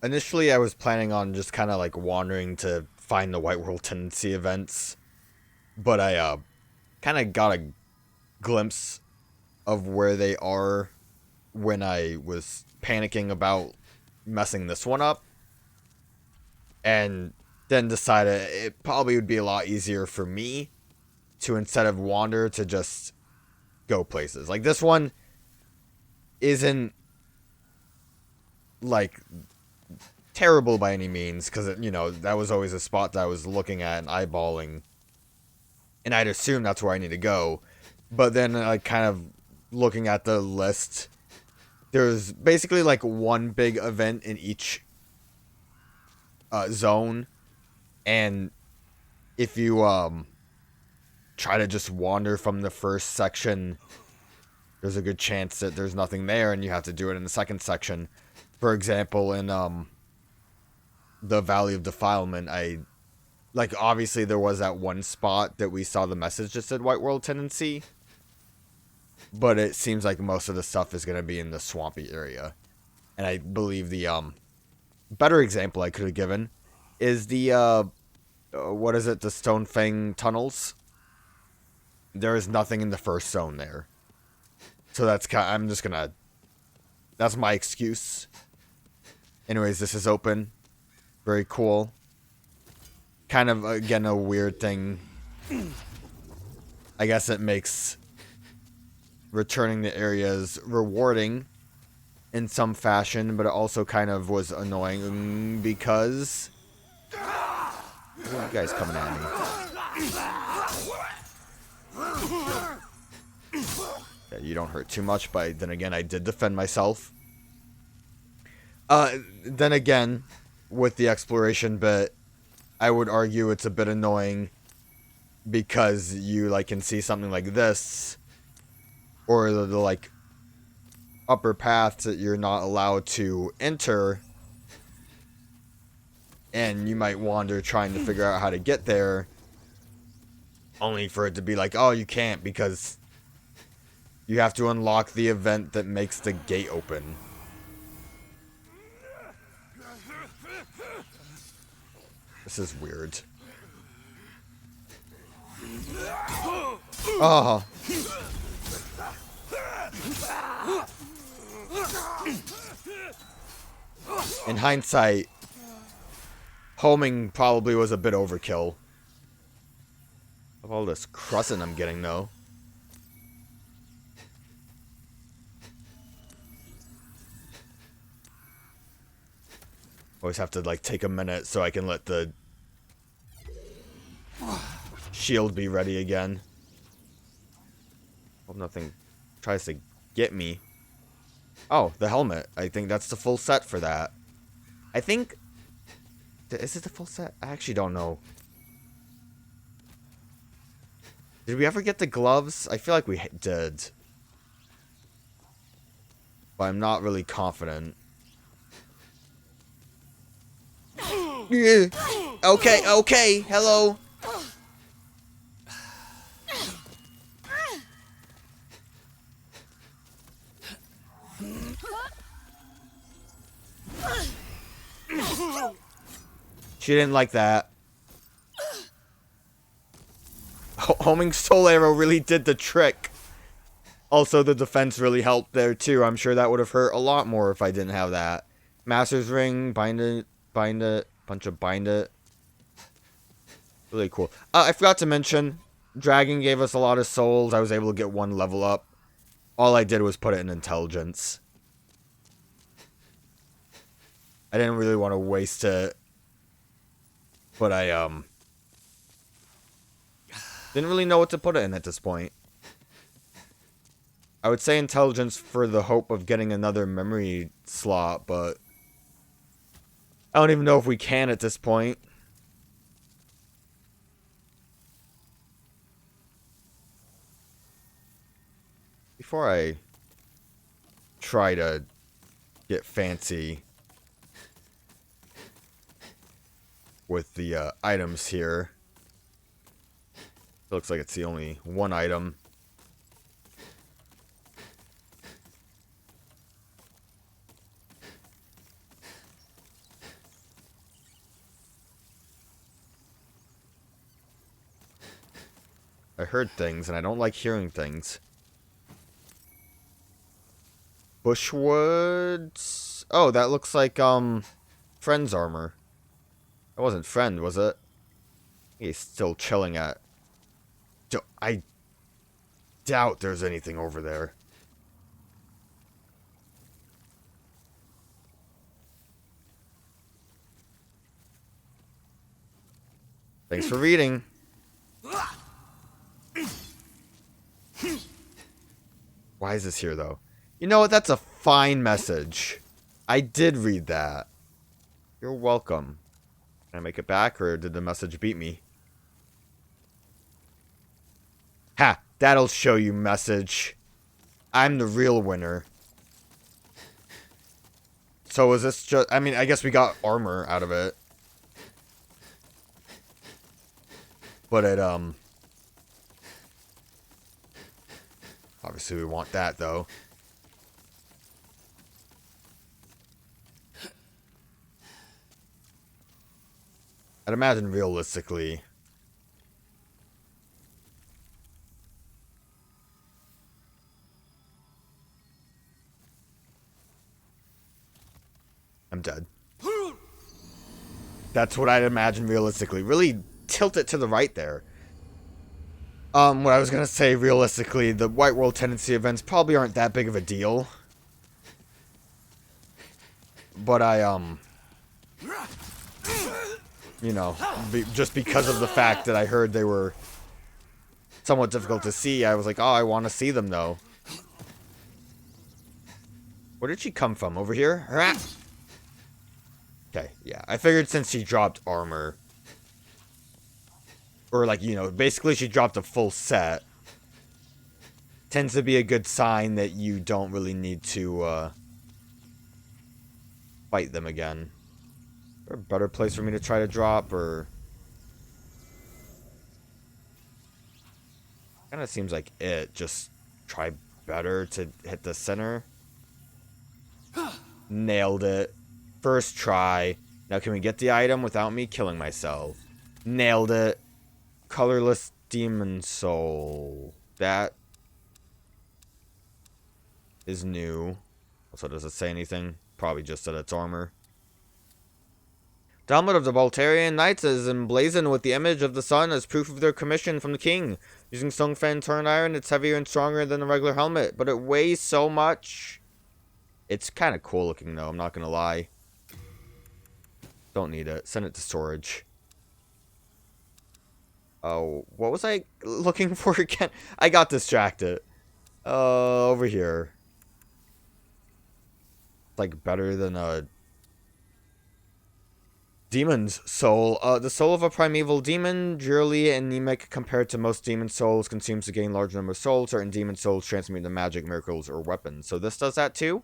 Initially, I was planning on just kind of like wandering to find the White World Tendency events, but I kind of got a glimpse of where they are when I was panicking about messing this one up, and then decided it probably would be a lot easier for me to, instead of wander, to just go places. Like this one isn't like terrible by any means, because that was always a spot that I was looking at and eyeballing, and I'd assume that's where I need to go. But then, like, kind of looking at the list, there's basically like one big event in each zone, and if you try to just wander from the first section, there's a good chance that there's nothing there, and you have to do it in the second section. For example, in the Valley of Defilement, obviously there was that one spot that we saw the message just said White World Tendency, but it seems like most of the stuff is going to be in the swampy area. And I believe the better example I could have given is the what is it, the Stone Fang tunnels. There is nothing in the first zone there, so that's my excuse. Anyways, this is open, very cool. Kind of, again, a weird thing. I guess it makes returning to areas rewarding in some fashion, but it also kind of was annoying because... What are you guys coming at me? Yeah, you don't hurt too much, but then again, I did defend myself. Then again, with the exploration bit, I would argue it's a bit annoying because you can see something like this, or the like upper paths that you're not allowed to enter, and you might wander trying to figure out how to get there, only for it to be like, oh, you can't because you have to unlock the event that makes the gate open. This is weird. Oh. In hindsight, homing probably was a bit overkill. Of all this crescent I'm getting, though. Always have to take a minute so I can let the shield be ready again. Hope nothing tries to get me. Oh, the helmet. I think that's the full set for that. I think... Is it the full set? I actually don't know. Did we ever get the gloves? I feel like we did. But I'm not really confident. Yeah. Okay, hello. She didn't like that. Homing soul arrow really did the trick. Also, the defense really helped there too. I'm sure that would have hurt a lot more if I didn't have that. Master's ring, bind it, bunch of bind it. Really cool. I forgot to mention, Dragon gave us a lot of souls. I was able to get one level up. All I did was put it in intelligence. I didn't really want to waste it, but I didn't really know what to put it in at this point. I would say intelligence for the hope of getting another memory slot, but I don't even know if we can at this point. Before I try to get fancy with the items here, it looks like it's the only one item. I heard things, and I don't like hearing things. Bushwoods? Oh, that looks like, Friend's armor. That wasn't Friend, was it? He's still chilling at... I doubt there's anything over there. Thanks for reading. Why is this here, though? You know what? That's a fine message. I did read that. You're welcome. Can I make it back, or did the message beat me? Ha! That'll show you, message. I'm the real winner. So is this just... I mean, I guess we got armor out of it. But it, obviously we want that, though. I'd imagine realistically... I'm dead. That's what I'd imagine realistically. Really tilt it to the right there. What I was gonna say, realistically, the White World Tendency events probably aren't that big of a deal. But I, you know, just because of the fact that I heard they were somewhat difficult to see, I was like, oh, I want to see them, though. Where did she come from? Over here? Okay, yeah. I figured since she dropped armor... Or, like, you know, basically she dropped a full set. Tends to be a good sign that you don't really need to, fight them again. Is there a better place for me to try to drop, or... Kinda seems like it. Just try better to hit the center. Nailed it. First try. Now can we get the item without me killing myself? Nailed it. Colorless Demon Soul. That is new. Also, does it say anything? Probably just that it's armor. The helmet of the Boletaria Knights is emblazoned with the image of the sun as proof of their commission from the king. Using Stongfen turned iron, it's heavier and stronger than the regular helmet, but it weighs so much. It's kind of cool looking, though. I'm not going to lie. Don't need it. Send it to storage. Oh, what was I looking for again? I got distracted. Over here. Like, better than a demon's soul. The soul of a primeval demon, drearily anemic compared to most demon souls, consumes to gain large number of souls. Certain demon souls transmute into magic, miracles, or weapons. So this does that too?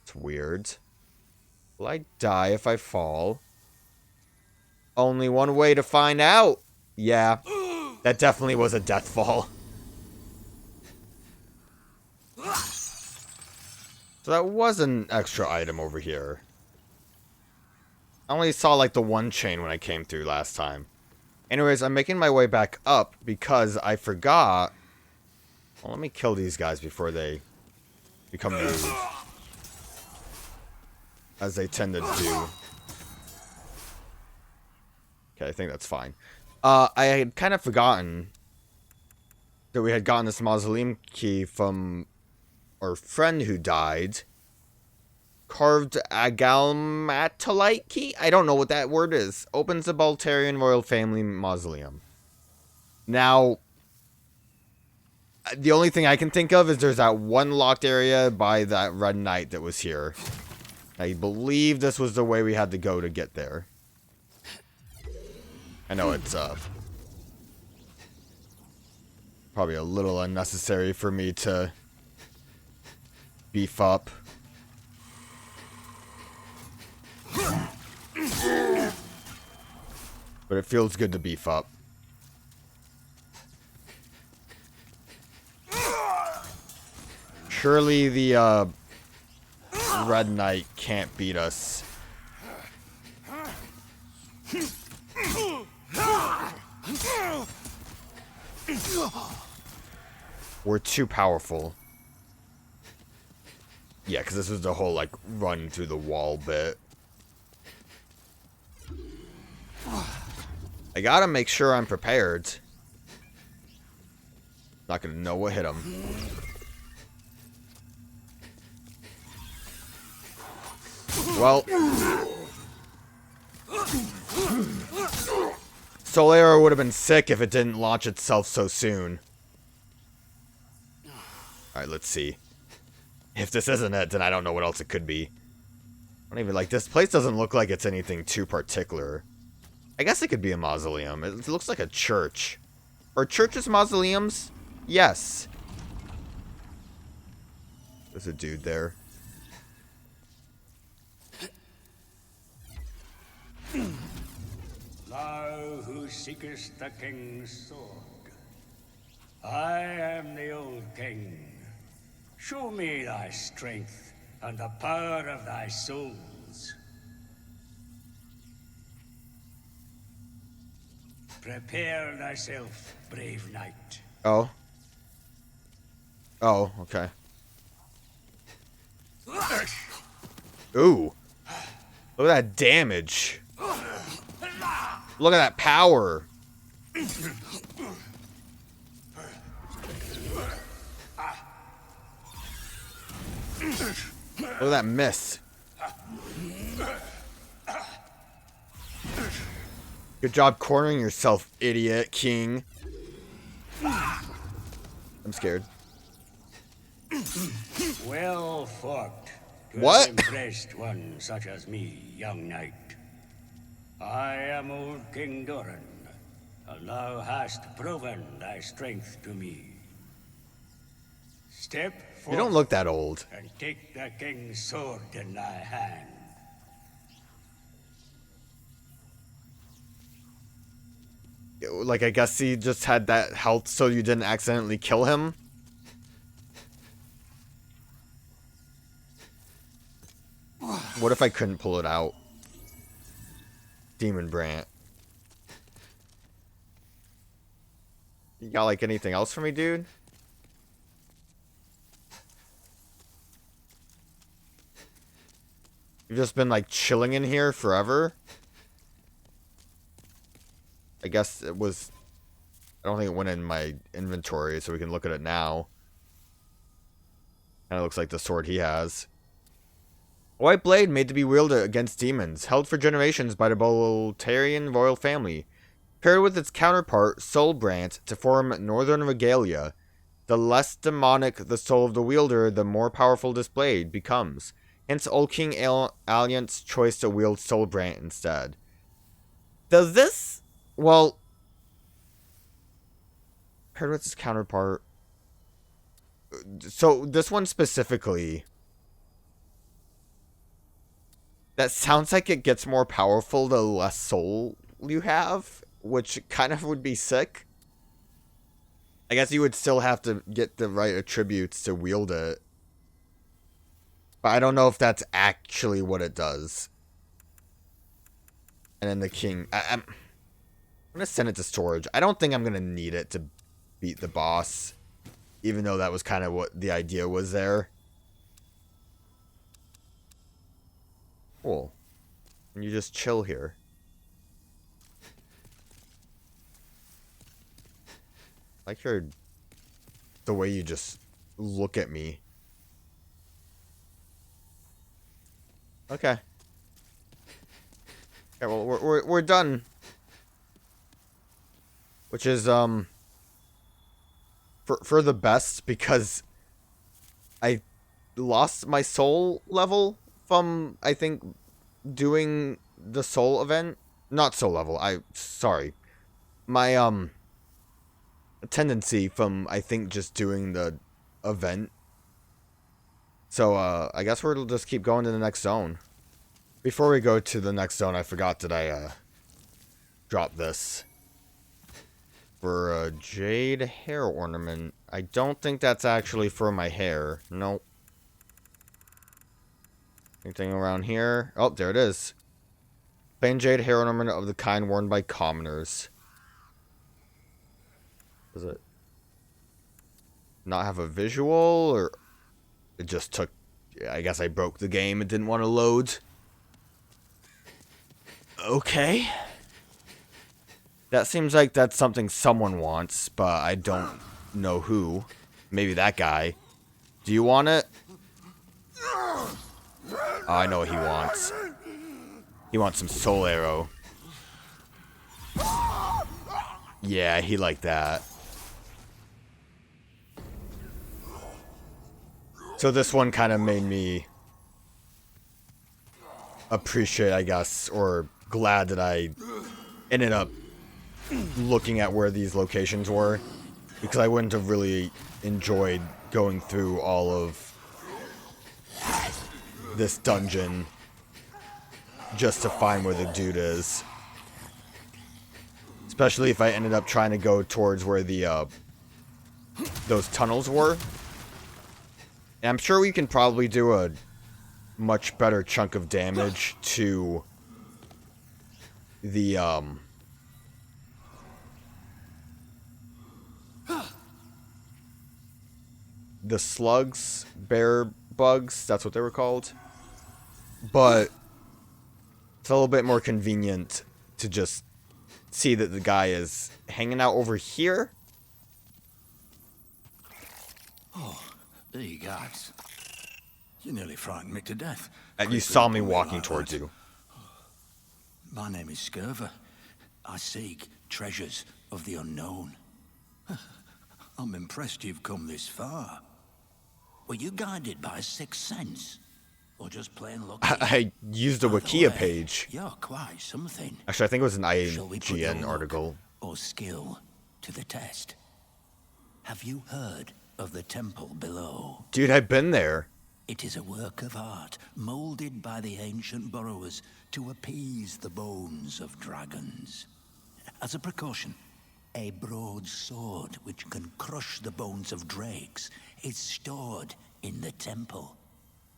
It's weird. Will I die if I fall? Only one way to find out. Yeah, that definitely was a death fall. So that was an extra item over here. I only saw like the one chain when I came through last time. Anyways, I'm making my way back up because I forgot. Well, let me kill these guys before they become rude. As they tend to do. Okay, I think that's fine. I had kind of forgotten that we had gotten this mausoleum key from our friend who died. Carved agalmatolite key? I don't know what that word is. Opens the Boltarian royal family mausoleum. Now, the only thing I can think of is there's that one locked area by that red knight that was here. I believe this was the way we had to go to get there. I know it's, probably a little unnecessary for me to beef up. But it feels good to beef up. Surely the, Red Knight can't beat us. We're too powerful. Yeah, because this was the whole, like, run through the wall bit. I gotta make sure I'm prepared. Not gonna know what hit him. Well. Soul Arrow would have been sick if it didn't launch itself so soon. Alright, let's see. If this isn't it, then I don't know what else it could be. I don't even like this place doesn't look like it's anything too particular. I guess it could be a mausoleum. It looks like a church. Are churches mausoleums? Yes. There's a dude there. Thou who seekest the king's sword, I am the old king. Show me thy strength and the power of thy souls. Prepare thyself, brave knight. Oh. Oh, okay. Ooh. Look at that damage. Look at that power. Look at that miss. Good job cornering yourself, idiot king. I'm scared. Well fought. To What? an impressed one such as me, young knight. I am old King Doran, and thou hast proven thy strength to me. Step forth. You don't look that old. And take the king's sword in thy hand. Like, I guess he just had that health so you didn't accidentally kill him. What if I couldn't pull it out? Demon Brant. You got, like, anything else for me, dude? You've just been, like, chilling in here forever? I guess it was... I don't think it went in my inventory, so we can look at it now. Kinda looks like the sword he has. A white blade made to be wielded against demons, held for generations by the Boletaria royal family. Paired with its counterpart, Soul Brant, to form Northern Regalia. The less demonic the soul of the wielder, the more powerful this blade becomes. Hence, old King Allant's choice to wield Soul Brant instead. Does this... Well... Paired with its counterpart... So, this one specifically... That sounds like it gets more powerful the less soul you have, which kind of would be sick. I guess you would still have to get the right attributes to wield it. But I don't know if that's actually what it does. And then the king... I'm going to send it to storage. I don't think I'm going to need it to beat the boss. Even though that was kind of what the idea was there. Cool. And you just chill here. I like the way you just look at me. Okay. Okay, well we're done. Which is for the best, because I lost my soul level from, I think, doing the soul event. Not soul level, sorry. My, tendency from, I think, just doing the event. So, I guess we'll just keep going to the next zone. Before we go to the next zone, I forgot that I, dropped this. For a jade hair ornament. I don't think that's actually for my hair. Nope. Anything around here? Oh, there it is. Plain jade hair ornament of the kind worn by commoners. Does it not have a visual, or it just took... I guess I broke the game. It didn't want to load. Okay. That seems like that's something someone wants, but I don't know who. Maybe that guy. Do you want it? Oh, I know what he wants. He wants some soul arrow. Yeah, he liked that. So this one kind of made me appreciate, I guess, or glad that I ended up looking at where these locations were, because I wouldn't have really enjoyed going through all of this dungeon just to find where the dude is. Especially if I ended up trying to go towards where the those tunnels were. And I'm sure we can probably do a much better chunk of damage to the slugs, bear bugs, that's what they were called. But it's a little bit more convenient to just see that the guy is hanging out over here. Oh, there you guys. You nearly frightened me to death. And you saw me walking towards you. My name is Scurver. I seek treasures of the unknown. I'm impressed you've come this far. Were you guided by a sixth sense? Or just plain lucky? I used a Wikia page. You're quite something. Actually, I think it was an Shall we put IGN your article. luck or skill to the test? Have you heard of the temple below? Dude, I've been there. It is a work of art, molded by the ancient burrowers to appease the bones of dragons. As a precaution, a broadsword which can crush the bones of drakes is stored in the temple.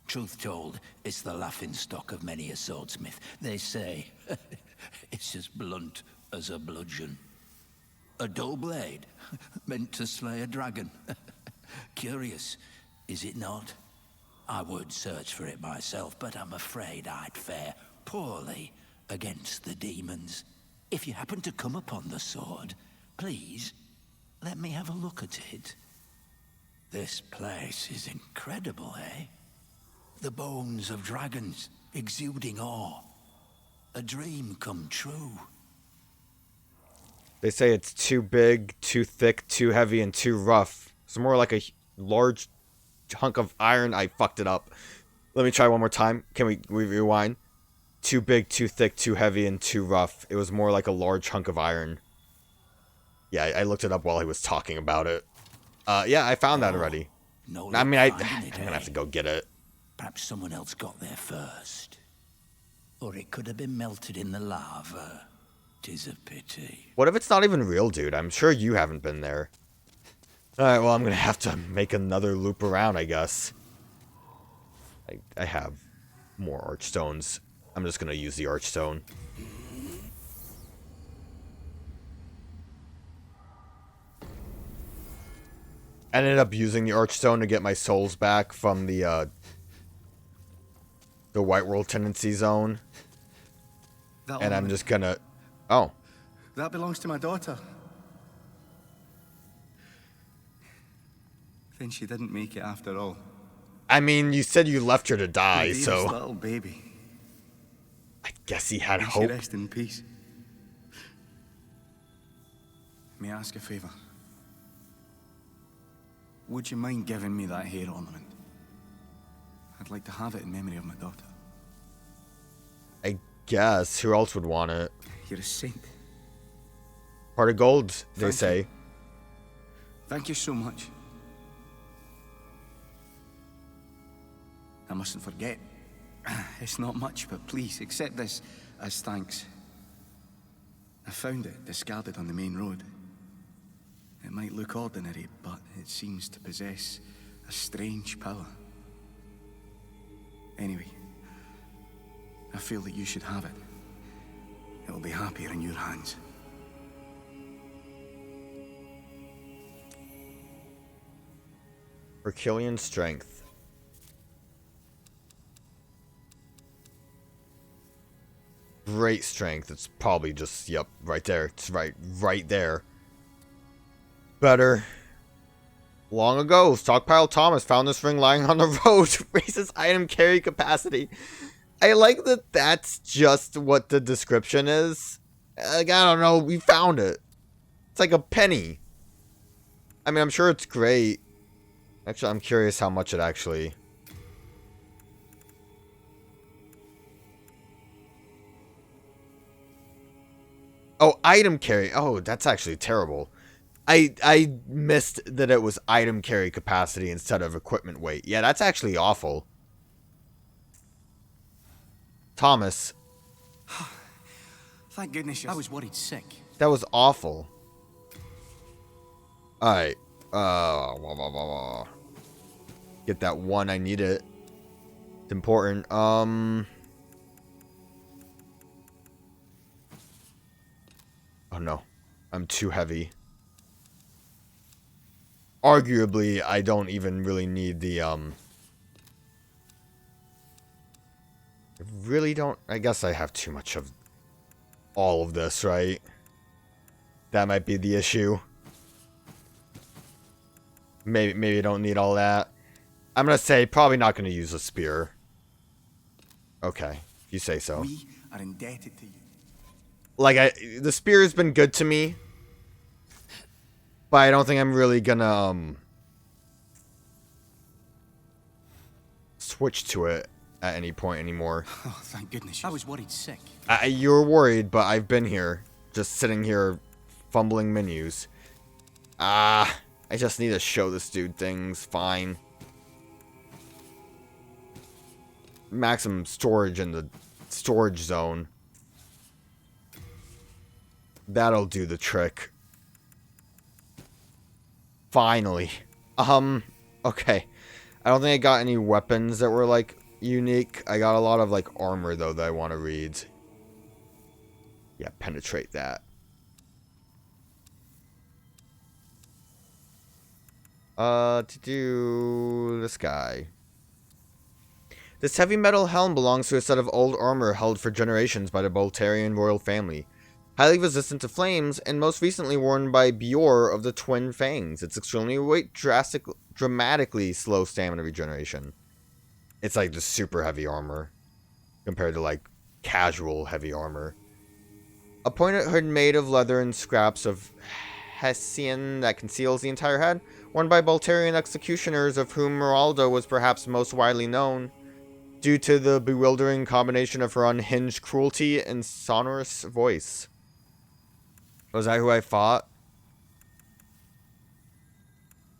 Truth told, it's the laughingstock of many a swordsmith. They say it's as blunt as a bludgeon. A dull blade, meant to slay a dragon. Curious, is it not? I would search for it myself, but I'm afraid I'd fare poorly against the demons. If you happen to come upon the sword, please, let me have a look at it. This place is incredible, eh? The bones of dragons, exuding awe. A dream come true. They say it's too big, too thick, too heavy, and too rough. It's more like a large hunk of iron. I fucked it up. Let me try one more time. Can we rewind? Too big, too thick, too heavy, and too rough. It was more like a large hunk of iron. Yeah, I looked it up while he was talking about it. Yeah, I found that already. No, I mean, I'm gonna have to go get it. Perhaps someone else got there first. Or it could have been melted in the lava. 'Tis a pity. What if it's not even real, dude? I'm sure you haven't been there. Alright, well, I'm gonna have to make another loop around, I guess. I have more archstones. I'm just gonna use the archstone. I ended up using the archstone to get my souls back from the White World Tendency Zone. And I'm just gonna... Oh. That belongs to my daughter. Then she didn't make it after all. I mean, you said you left her to die, The so... little baby. I guess he had May she hope. rest in peace. May I ask a favor? Would you mind giving me that hair ornament? I'd like to have it in memory of my daughter. I guess. Who else would want it? You're a saint. Heart of gold, they Thank say. you. Thank you so much. I mustn't forget. It's not much, but please accept this as thanks. I found it discarded on the main road. It might look ordinary, but it seems to possess a strange power. Anyway, I feel that you should have it. It'll be happier in your hands. Herculean strength. Great strength. It's probably just, yep, right there. It's right there. Better. Long ago, Stockpile Thomas found this ring lying on the road. Raises item carry capacity. I like that that's just what the description is. Like, I don't know. We found it. It's like a penny. I mean, I'm sure it's great. Actually, I'm curious how much it actually... Oh, item carry. Oh, that's actually terrible. I missed that it was item carry capacity instead of equipment weight. Yeah, that's actually awful. Thomas. Thank goodness I was worried sick. That was awful. Alright. Get that one. I need it. It's important. Oh no. I'm too heavy. Arguably, I don't even really need the, I really don't... I guess I have too much of all of this, right? That might be the issue. Maybe I don't need all that. I'm gonna say, probably not gonna use a spear. Okay, if you say so. We are indebted to you. Like, the spear has been good to me. But I don't think I'm really gonna, switch to it at any point anymore. Oh, thank goodness. I was worried sick. You're worried, but I've been here. Just sitting here, fumbling menus. I just need to show this dude things. Fine. Maximum storage in the storage zone. That'll do the trick. Finally. Okay. I don't think I got any weapons that were, like, unique. I got a lot of, like, armor, though, that I want to read. Yeah, penetrate that. To do this guy. This heavy metal helm belongs to a set of old armor held for generations by the Boletaria royal family. Highly resistant to flames, and most recently worn by Bjor of the Twin Fangs. It's extremely weight dramatically slow stamina regeneration. It's like the super heavy armor compared to like casual heavy armor. A pointed hood made of leather and scraps of Hessian that conceals the entire head, worn by Boltarian executioners, of whom Meralda was perhaps most widely known, due to the bewildering combination of her unhinged cruelty and sonorous voice. Was that who I fought?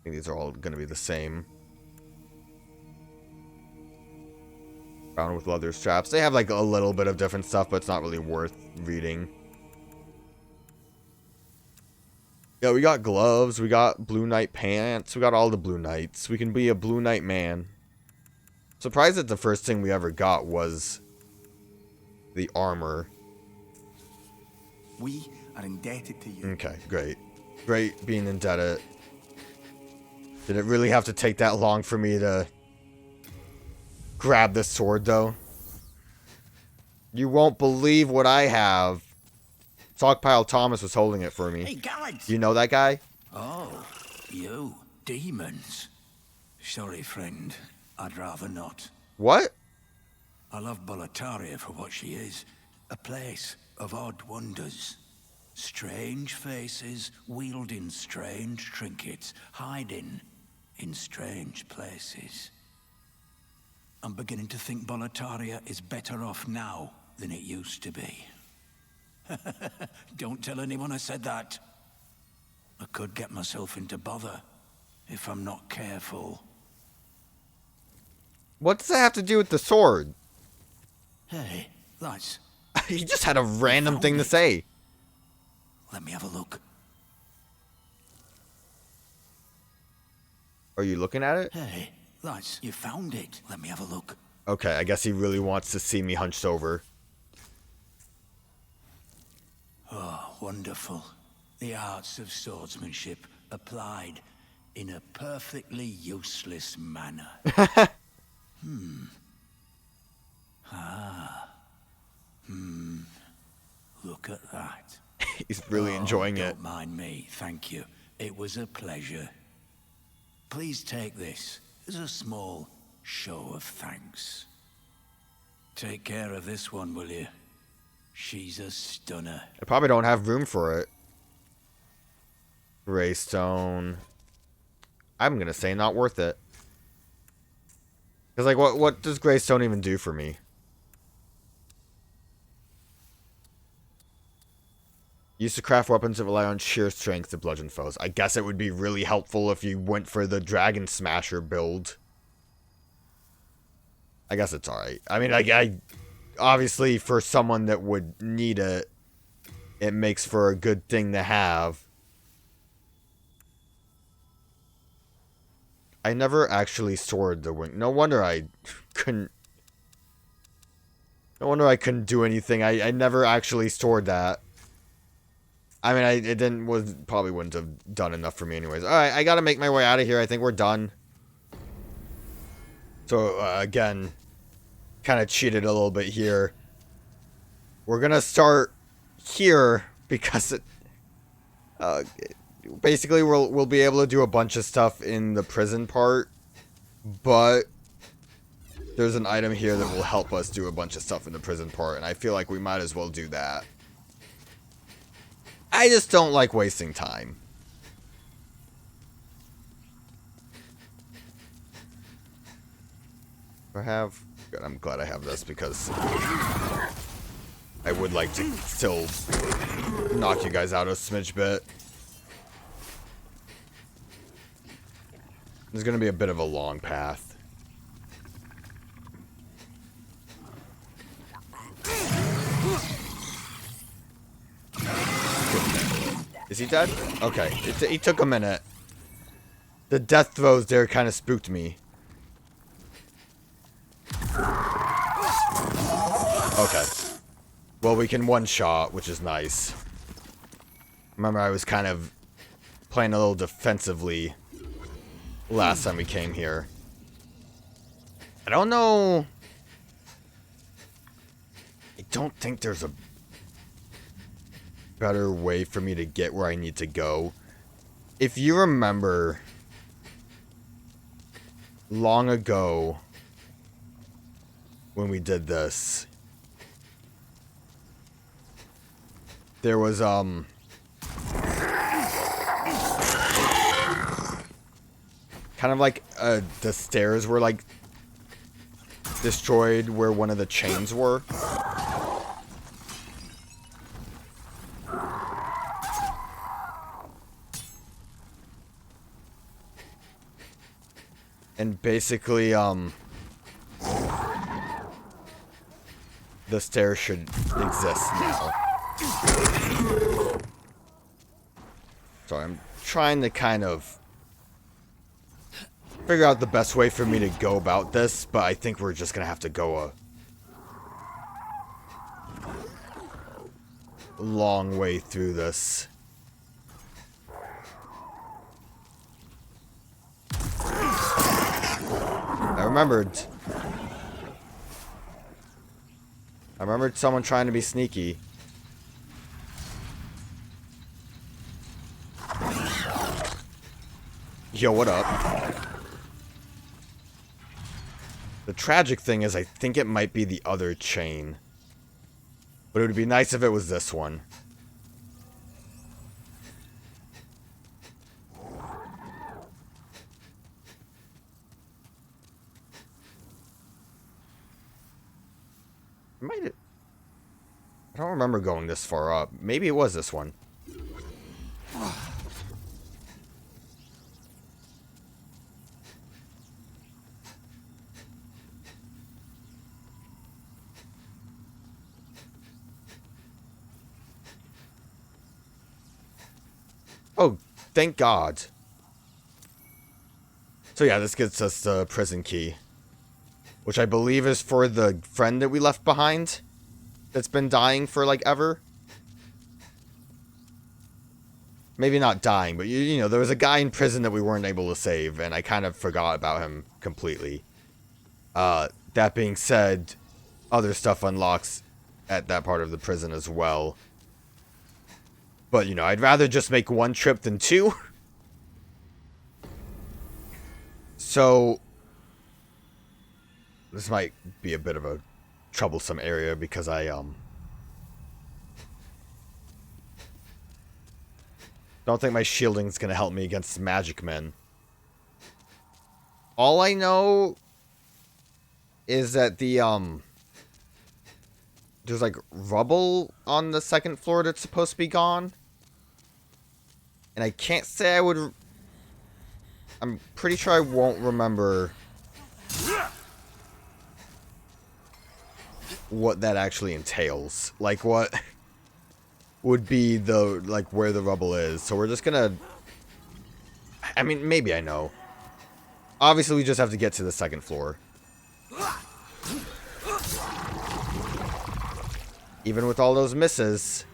I think these are all going to be the same. Bound with leather straps. They have like a little bit of different stuff, but it's not really worth reading. Yeah, we got gloves. We got blue knight pants. We got all the blue knights. We can be a blue knight man. Surprised that the first thing we ever got was the armor. We are indebted to you. Okay, great. Great being indebted. Did it really have to take that long for me to grab this sword, though? You won't believe what I have. Stockpile Thomas was holding it for me. Hey, Gallant! You know that guy? Oh, you. Demons. Sorry, friend. I'd rather not. What? I love Boletaria for what she is. A place of odd wonders. Strange faces, wielding strange trinkets, hiding in strange places. I'm beginning to think Boletaria is better off now than it used to be. Don't tell anyone I said that. I could get myself into bother if I'm not careful. What does that have to do with the sword? Hey, that's... He just had a random thing to say. Let me have a look. Are you looking at it? Hey, that's... You found it. Let me have a look. Okay, I guess he really wants to see me hunched over. Oh, wonderful. The arts of swordsmanship applied in a perfectly useless manner. Look at that. He's really enjoying it. Don't mind me, thank you. It was a pleasure. Please take this as a small show of thanks. Take care of this one, will you? She's a stunner. I probably don't have room for it. Greystone. I'm gonna say not worth it. Because, like, what does Greystone even do for me? Used to craft weapons that rely on sheer strength to bludgeon foes. I guess it would be really helpful if you went for the Dragon Smasher build. I guess it's alright. I mean, I obviously, for someone that would need it, it makes for a good thing to have. I never actually stored the wing. No wonder I couldn't... No wonder I couldn't do anything. I never actually stored that. I mean, it probably wouldn't have done enough for me anyways. Alright, I gotta make my way out of here. I think we're done. So, again, kind of cheated a little bit here. We're gonna start here because it... basically, we'll be able to do a bunch of stuff in the prison part, but there's an item here that will help us do a bunch of stuff in the prison part, and I feel like we might as well do that. I just don't like wasting time. Good, I'm glad I have this because I would like to still knock you guys out a smidge bit. There's going to be a bit of a long path. Is he dead? Okay, he took a minute. The death throws there kind of spooked me. Okay. Well, we can one-shot, which is nice. Remember, I was kind of playing a little defensively last time we came here. I don't know. I don't think there's a better way for me to get where I need to go. If you remember, long ago when we did this, there was kind of like the stairs were like destroyed where one of the chains were. And basically, the stairs should exist now. So I'm trying to kind of figure out the best way for me to go about this, but I think we're just going to have to go a long way through this. I remembered someone trying to be sneaky. Yo, what up? The tragic thing is I think it might be the other chain. But it would be nice if it was this one. I don't remember going this far up. Maybe it was this one. Oh, thank God. So yeah, this gets us the prison key. Which I believe is for the friend that we left behind. That's been dying for, like, ever. maybe not dying, but you know, there was a guy in prison that we weren't able to save, and I kind of forgot about him completely. That being said, other stuff unlocks at that part of the prison as well. But, you know, I'd rather just make one trip than two. So, this might be a bit of a troublesome area because I, don't think my shielding's gonna help me against magic men. All I know is that the, there's like rubble on the second floor that's supposed to be gone. And I can't say I would... I'm pretty sure I won't remember what that actually entails. Like, what would be the, like, where the rubble is. So we're just gonna... I mean, maybe I know. Obviously, we just have to get to the second floor. Even with all those misses,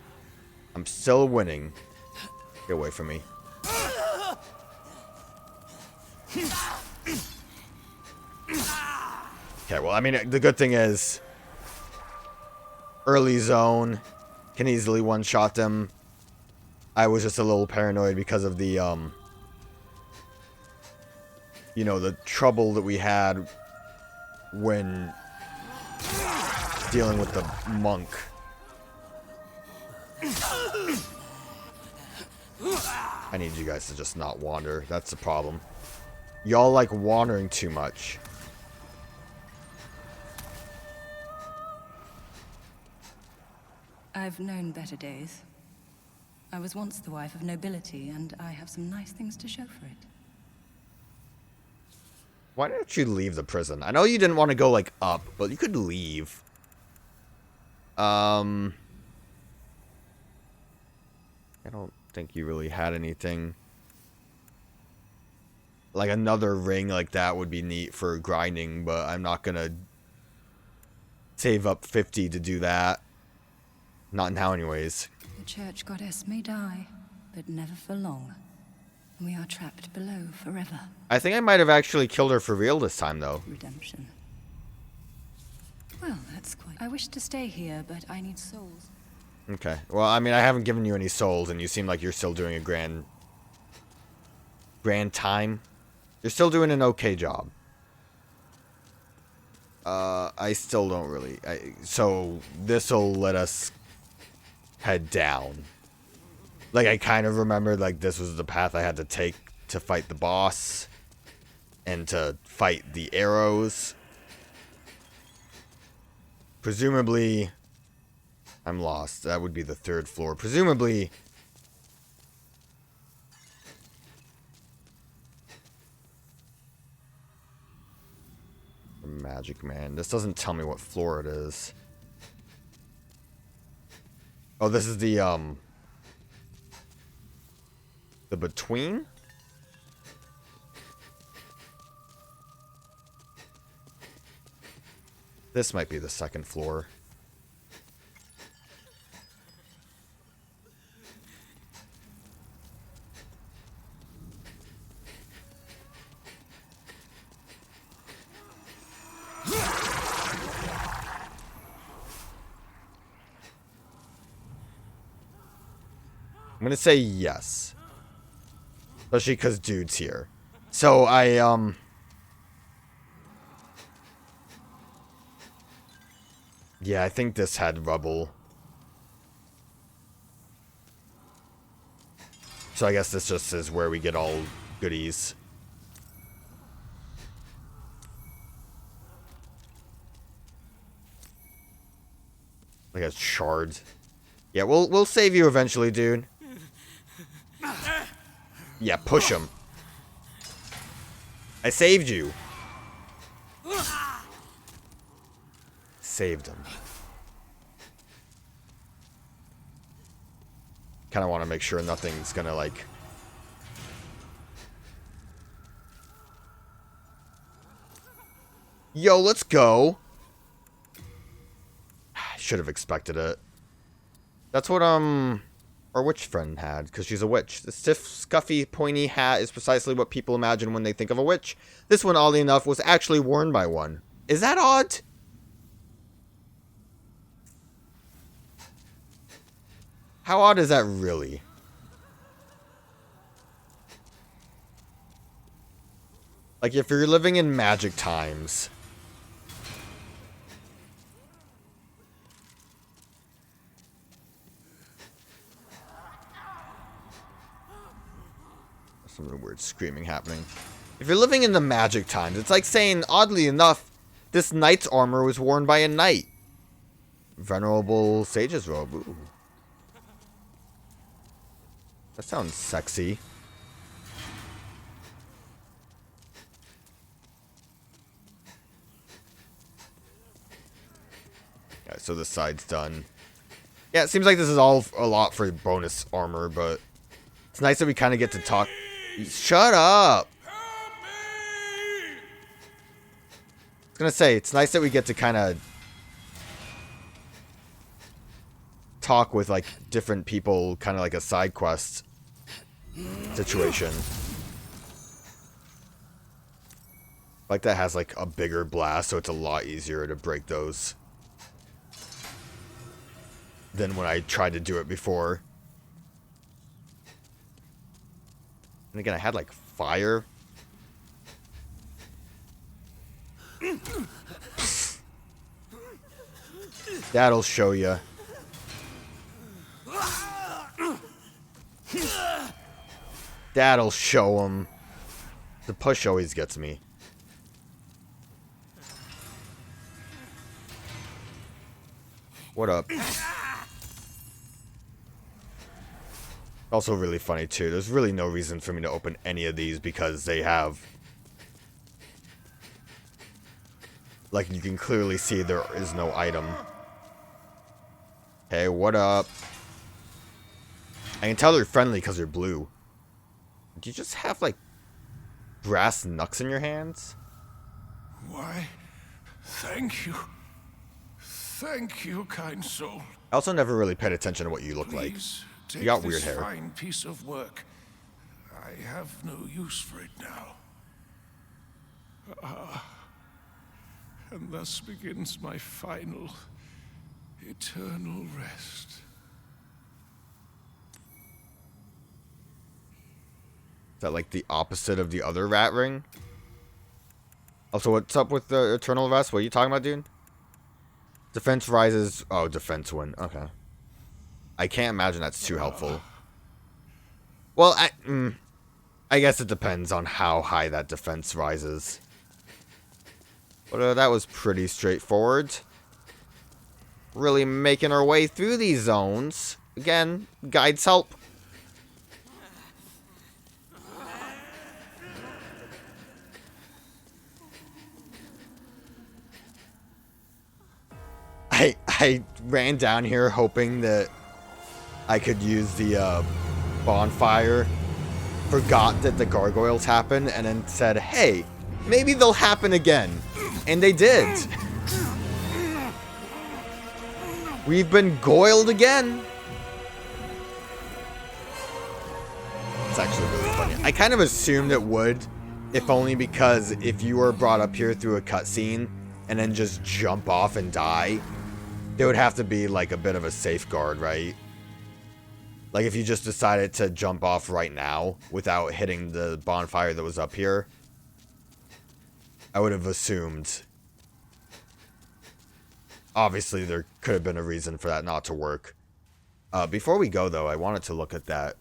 I'm still winning. Get away from me. Okay, well, I mean, the good thing is... early zone. Can easily one-shot them. I was just a little paranoid because of the, you know, the trouble that we had when dealing with the monk. I need you guys to just not wander. That's the problem. Y'all like wandering too much. I've known better days. I was once the wife of nobility, and I have some nice things to show for it. Why don't you leave the prison? I know you didn't want to go, like, up, but you could leave. I don't think you really had anything. Like, another ring like that would be neat for grinding, but I'm not gonna save up 50 to do that. Not now, anyways. The church goddess may die, but never for long. We are trapped below forever. I think I might have actually killed her for real this time, though. Redemption. Well, that's quite... I wish to stay here, but I need souls. Okay. Well, I mean, I haven't given you any souls, and you seem like you're still doing a grand time. You're still doing an okay job. I still don't really... so, this'll let us head down. Like, I kind of remembered, like, this was the path I had to take to fight the boss. And to fight the arrows. Presumably... I'm lost. That would be the third floor. Presumably... Magic Man. This doesn't tell me what floor it is. Oh, this is the between? This might be the second floor. I'm gonna say yes. Especially because dude's here. So, yeah, I think this had rubble. So I guess this just is where we get all goodies. Like a shard. Yeah, we'll save you eventually, dude. Yeah, push him. I saved you. Saved him. Kind of want to make sure nothing's gonna, like... Yo, let's go. I should have expected it. That's what, our witch friend had, because she's a witch. The stiff, scuffy, pointy hat is precisely what people imagine when they think of a witch. This one, oddly enough, was actually worn by one. Is that odd? How odd is that really? Like, if you're living in magic times... Some weird screaming happening. If you're living in the magic times, it's like saying, oddly enough, this knight's armor was worn by a knight. Venerable sage's robe. Ooh. That sounds sexy. Alright, so this side's done. Yeah, it seems like this is all a lot for bonus armor, but it's nice that we kind of get to talk. Shut up! I was gonna say, it's nice that we get to kind of talk with, like, different people, kind of like a side quest situation. Like, that has, like, a bigger blast, so it's a lot easier to break those than when I tried to do it before. And again, I had, like, fire. That'll show ya. That'll show him. The push always gets me. What up? Also really funny too. There's really no reason for me to open any of these because they have... Like, you can clearly see there is no item. Hey, what up? I can tell they're friendly because they're blue. Do you just have, like, brass knucks in your hands? Why, thank you. Thank you, kind soul. I also never really paid attention to what you look like. Please You take got this weird hair. fine piece of work. I have no use for it now. And thus begins my final, eternal rest. Is that like the opposite of the other rat ring? Also, what's up with the eternal rest? What are you talking about, dude? Defense rises. Oh, defense win. Okay. I can't imagine that's too helpful. Well, I guess it depends on how high that defense rises. But that was pretty straightforward. Really making our way through these zones. Again, guides help. I ran down here hoping that I could use the bonfire. Forgot that the gargoyles happened and then said, hey, maybe they'll happen again. And they did. We've been goiled again. It's actually really funny. I kind of assumed it would, if only because if you were brought up here through a cutscene and then just jump off and die, there would have to be like a bit of a safeguard, right? Like if you just decided to jump off right now without hitting the bonfire that was up here, I would have assumed. Obviously, there could have been a reason for that not to work. Before we go, though, I wanted to look at that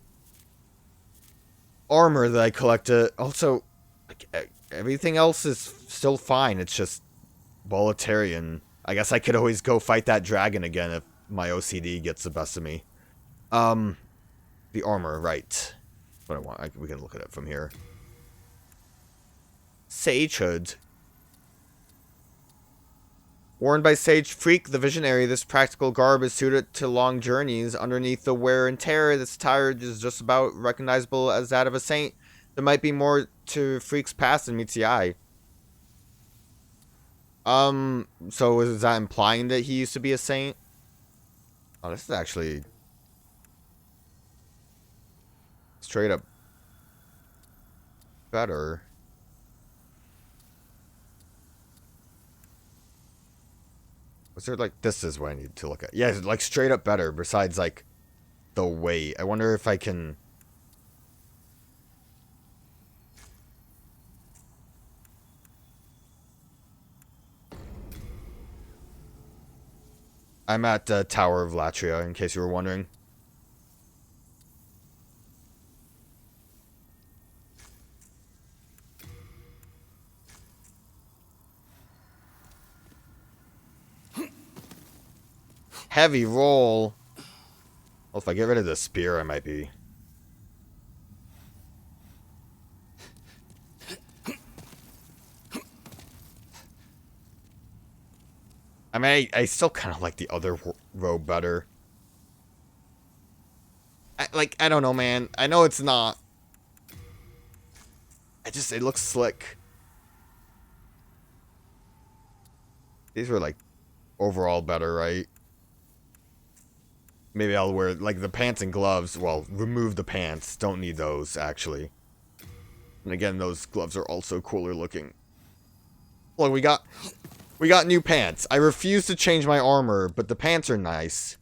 armor that I collected. Also, like, everything else is still fine. It's just Boletaria. I guess I could always go fight that dragon again if my OCD gets the best of me. The armor, right. What I want. We can look at it from here. Sage Hood. Worn by Sage Freak, the Visionary, this practical garb is suited to long journeys. Underneath the wear and tear, this attire is just about recognizable as that of a saint. There might be more to Freak's past than meets the eye. So is that implying that he used to be a saint? Oh, this is actually straight up better. Was there like, this is what I need to look at. Yeah, like straight up better besides like the weight. I wonder if I can. I'm at Tower of Latria, in case you were wondering. Heavy roll. Well, if I get rid of the spear, I might be. I mean, I still kind of like the other robe better. I don't know, man. I know it's not. It looks slick. These were, like, overall better, right? Maybe I'll wear, like, the pants and gloves. Well, remove the pants. Don't need those, actually. And again, those gloves are also cooler looking. Look, we got new pants. I refuse to change my armor, but the pants are nice.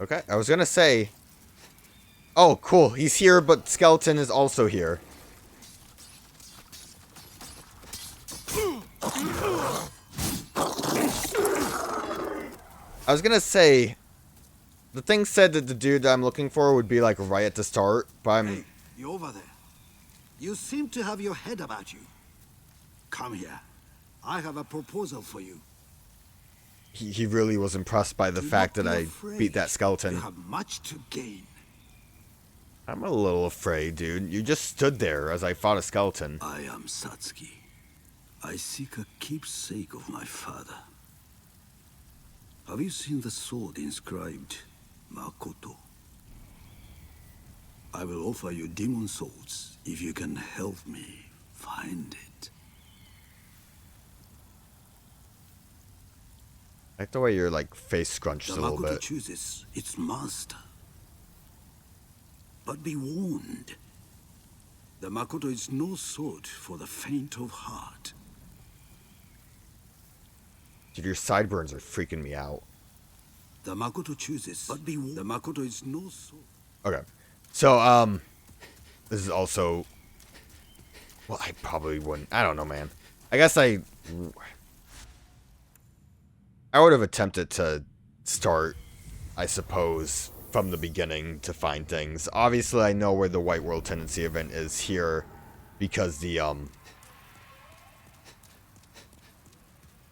Okay, I was gonna say... Oh, cool. He's here, but Skeleton is also here. I was gonna say... The thing said that the dude that I'm looking for would be, like, right at the start, but I'm... Hey, you over there. You seem to have your head about you. Come here. I have a proposal for you. He really was impressed by the fact that I beat that skeleton. You have much to gain. I'm a little afraid, dude. You just stood there as I fought a skeleton. I am Satsuki. I seek a keepsake of my father. Have you seen the sword inscribed Makoto? I will offer you demon swords if you can help me find it. I like the way your like face scrunches a little The Makoto bit. chooses its master. But be warned. The Makoto is no sword for the faint of heart. Dude, your sideburns are freaking me out. The Makoto chooses, but be warned. The Makoto is no sword. Okay. So, this is also... Well, I probably wouldn't. I don't know, man. I guess I would have attempted to start, I suppose, from the beginning to find things. Obviously, I know where the White World Tendency event is here because the,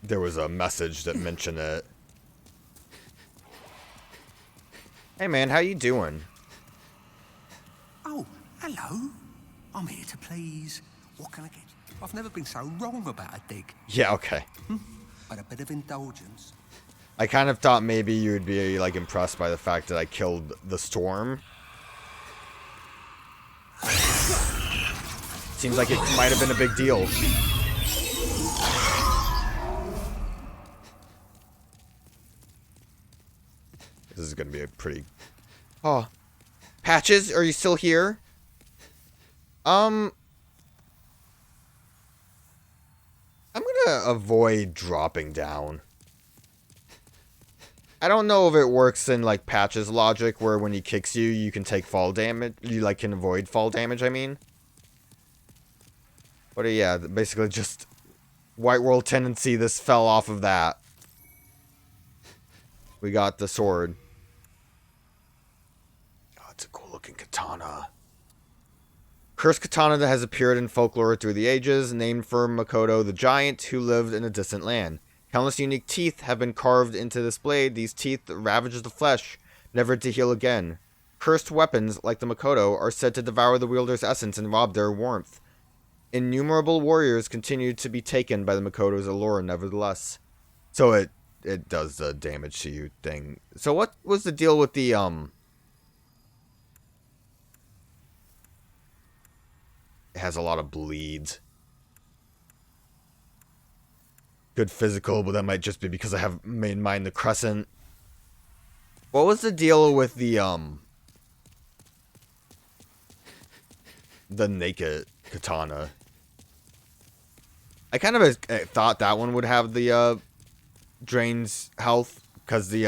there was a message that mentioned it. Hey, man, how you doing? Oh, hello. I'm here to please. What can I get you? I've never been so wrong about a dig. Yeah, okay. But a bit of indulgence. I kind of thought maybe you would be, like, impressed by the fact that I killed the storm. Seems like it might have been a big deal. This is going to be a pretty... Oh. Patches, are you still here? I'm gonna avoid dropping down. I don't know if it works in, like, Patches logic, where when he kicks you, you can take fall damage. You, like, can avoid fall damage, I mean. But, yeah, basically just White World Tendency, this fell off of that. We got the sword. Oh, it's a cool-looking katana. Cursed katana that has appeared in folklore through the ages, named for Makoto the giant who lived in a distant land. Countless unique teeth have been carved into this blade. These teeth ravage the flesh, never to heal again. Cursed weapons, like the Makoto, are said to devour the wielder's essence and rob their warmth. Innumerable warriors continue to be taken by the Makoto's allure, nevertheless. So it does the damage to you thing. So what was the deal with the, It has a lot of bleeds. good physical, but that might just be because I have in mind the Crescent. What was the deal with the naked katana? I kind of thought that one would have the drains health, because the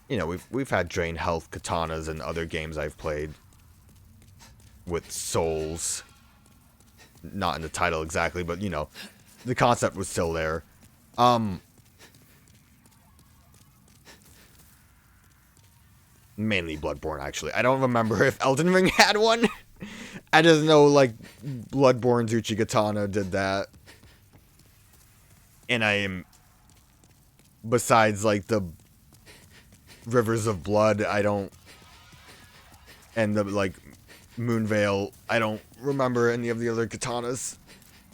you know, we've had drain health katanas in other games I've played with souls. Not in the title exactly, but you know, the concept was still there. Mainly Bloodborne, actually. I don't remember if Elden Ring had one. I just know, like, Bloodborne's Uchigatana did that. And I am... Besides, like, the Rivers of Blood, I don't... And the, like, Moonveil, I don't remember any of the other katanas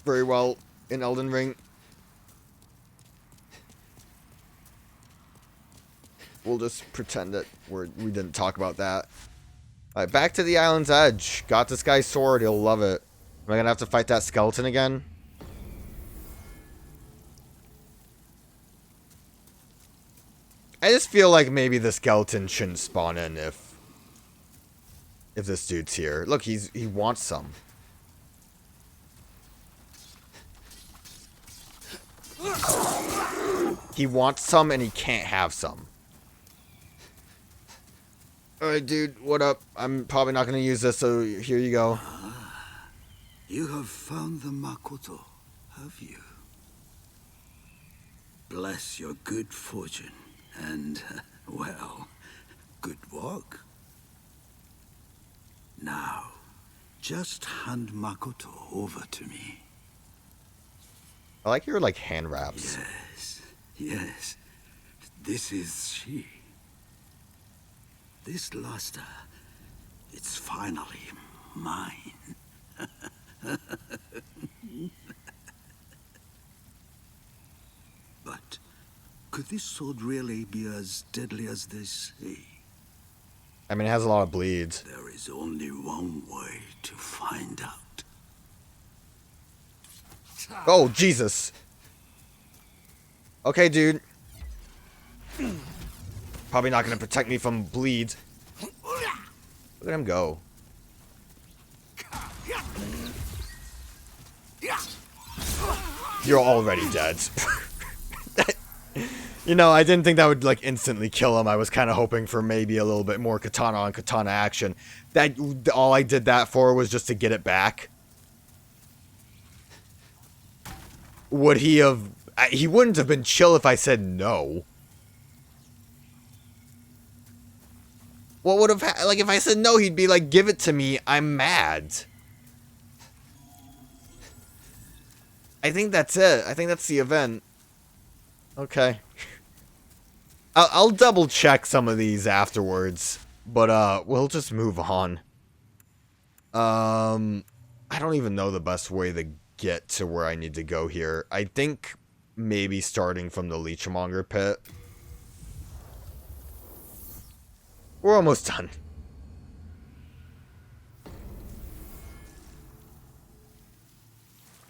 very well in Elden Ring. We'll just pretend that we didn't talk about that. Alright, back to the island's edge. Got this guy's sword. He'll love it. Am I gonna have to fight that skeleton again? I just feel like maybe the skeleton shouldn't spawn in if this dude's here. Look, he wants some. He wants some and he can't have some. Alright, dude, what up? I'm probably not going to use this, so here you go. You have found the Makoto, have you? Bless your good fortune and, well, good work. Now, just hand Makoto over to me. I like your, like, hand wraps. Yes, yes. This is she. This luster, it's finally mine. But could this sword really be as deadly as they say? I mean, it has a lot of bleeds. There is only one way to find out. Oh, Jesus. Okay, dude. Probably not going to protect me from bleeds. Look at him go. You're already dead. You know, I didn't think that would, like, instantly kill him. I was kind of hoping for maybe a little bit more katana on katana action. That, all I did that for was just to get it back. Would he have... He wouldn't have been chill if I said no. What would have... Like, if I said no, he'd be like, give it to me, I'm mad. I think that's it. I think that's the event. Okay. I'll double check some of these afterwards. But, we'll just move on. I don't even know the best way to get to where I need to go here. I think maybe starting from the Leechmonger pit. We're almost done.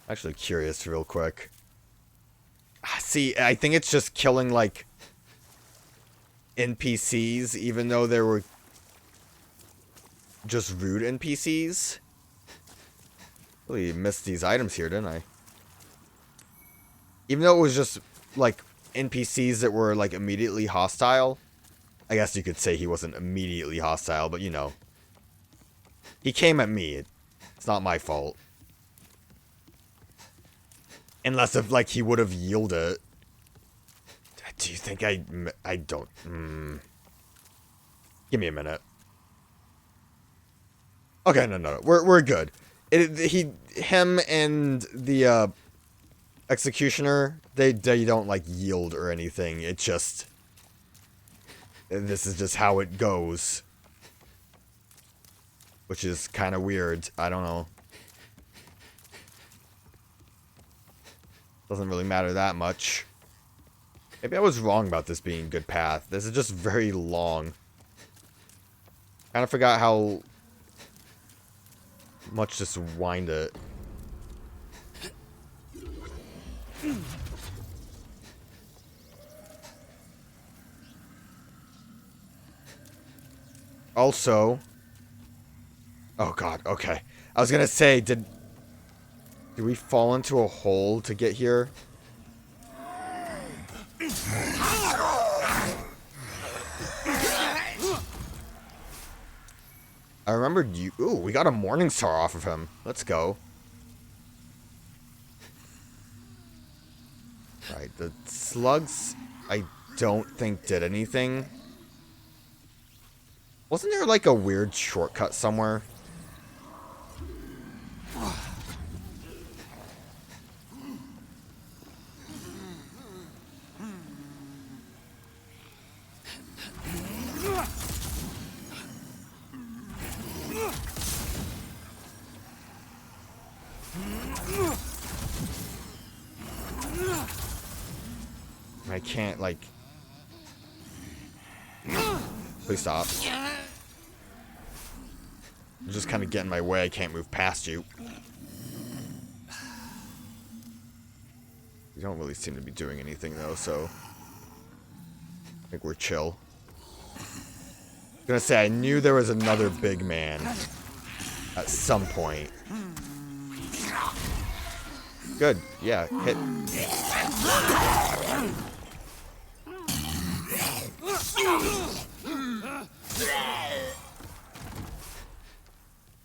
Actually curious real quick. See, I think it's just killing, like, NPCs, even though there were just rude NPCs. Really missed these items here, didn't I? Even though it was just, like, NPCs that were, like, immediately hostile. I guess you could say he wasn't immediately hostile, but, you know. He came at me. It's not my fault. Unless if, like, he would have yielded. Do you think I don't... Give me a minute. Okay, no. We're good. Him and the, Executioner, they don't, like, yield or anything. It just... This is just how it goes. Which is kind of weird. I don't know. Doesn't really matter that much. Maybe I was wrong about this being a good path. This is just very long. Kind of forgot how much just wind it. Also... Oh god, okay. I was gonna say, did we fall into a hole to get here? I remembered you. Ooh, we got a Morning Star off of him. Let's go. Right, the slugs, I don't think did anything. Wasn't there like a weird shortcut somewhere? I can't, like... Please stop. You're just kind of getting in my way. I can't move past you. You don't really seem to be doing anything, though, so... I think we're chill. I was gonna say, I knew there was another big man at some point. Good. Yeah, hit.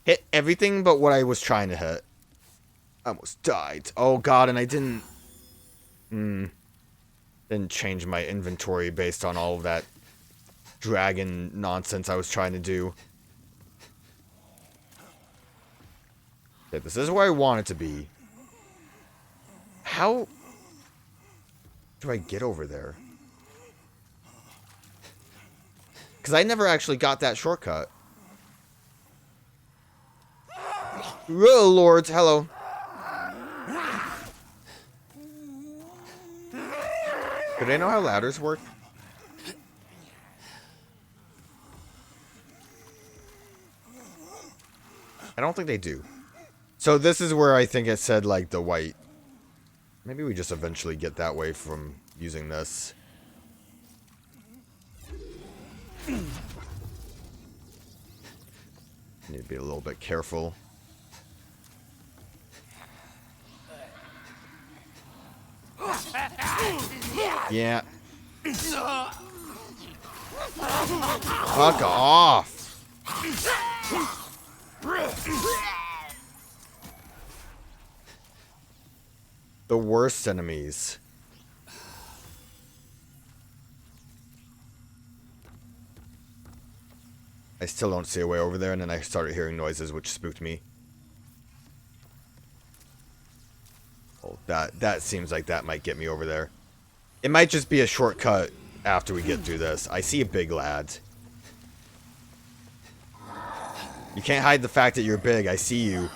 Hit everything but what I was trying to hit. I almost died. Oh god, and I didn't... Didn't change my inventory based on all of that dragon nonsense I was trying to do. Okay, this is where I want it to be. How do I get over there? Because I never actually got that shortcut. Whoa, lords, hello. Do they know how ladders work? I don't think they do. So this is where I think it said, like, the white. Maybe we just eventually get that way from using this. Need to be a little bit careful. Yeah. Fuck off. The worst enemies. I still don't see a way over there, and then I started hearing noises, which spooked me. Oh, that seems like that might get me over there. It might just be a shortcut after we get through this. I see a big lad. You can't hide the fact that you're big. I see you.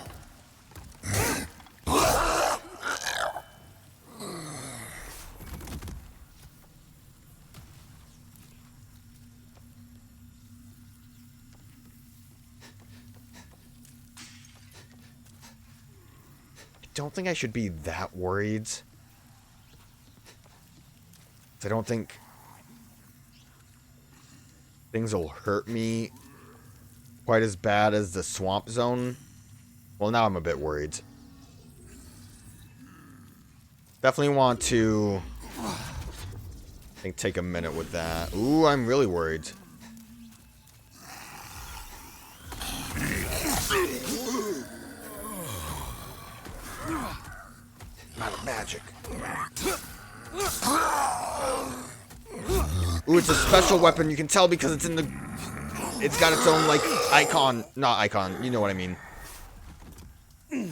I don't think I should be that worried. I don't think things will hurt me quite as bad as the swamp zone. Well, now I'm a bit worried. Definitely want to, I think, take a minute with that. Ooh, I'm really worried. Not of magic. Ooh, it's a special weapon. You can tell because it's in the... It's got its own, like, icon. Not icon. You know what I mean.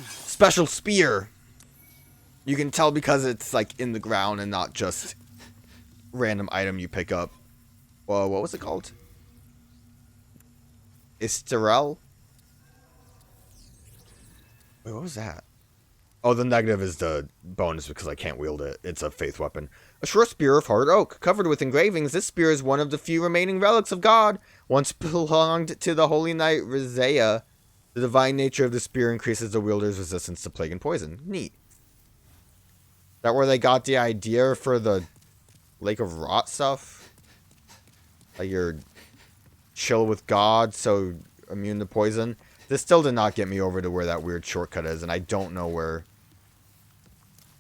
Special spear. You can tell because it's, like, in the ground and not just random item you pick up. Well, what was it called? Istirel? Wait, what was that? Oh, the negative is the bonus because I can't wield it. It's a faith weapon. A short spear of hard oak, covered with engravings. This spear is one of the few remaining relics of God. Once belonged to the holy knight Rizea. The divine nature of the spear increases the wielder's resistance to plague and poison. Neat. That where they got the idea for the Lake of Rot stuff? Like you're chill with God, so immune to poison. This still did not get me over to where that weird shortcut is, and I don't know where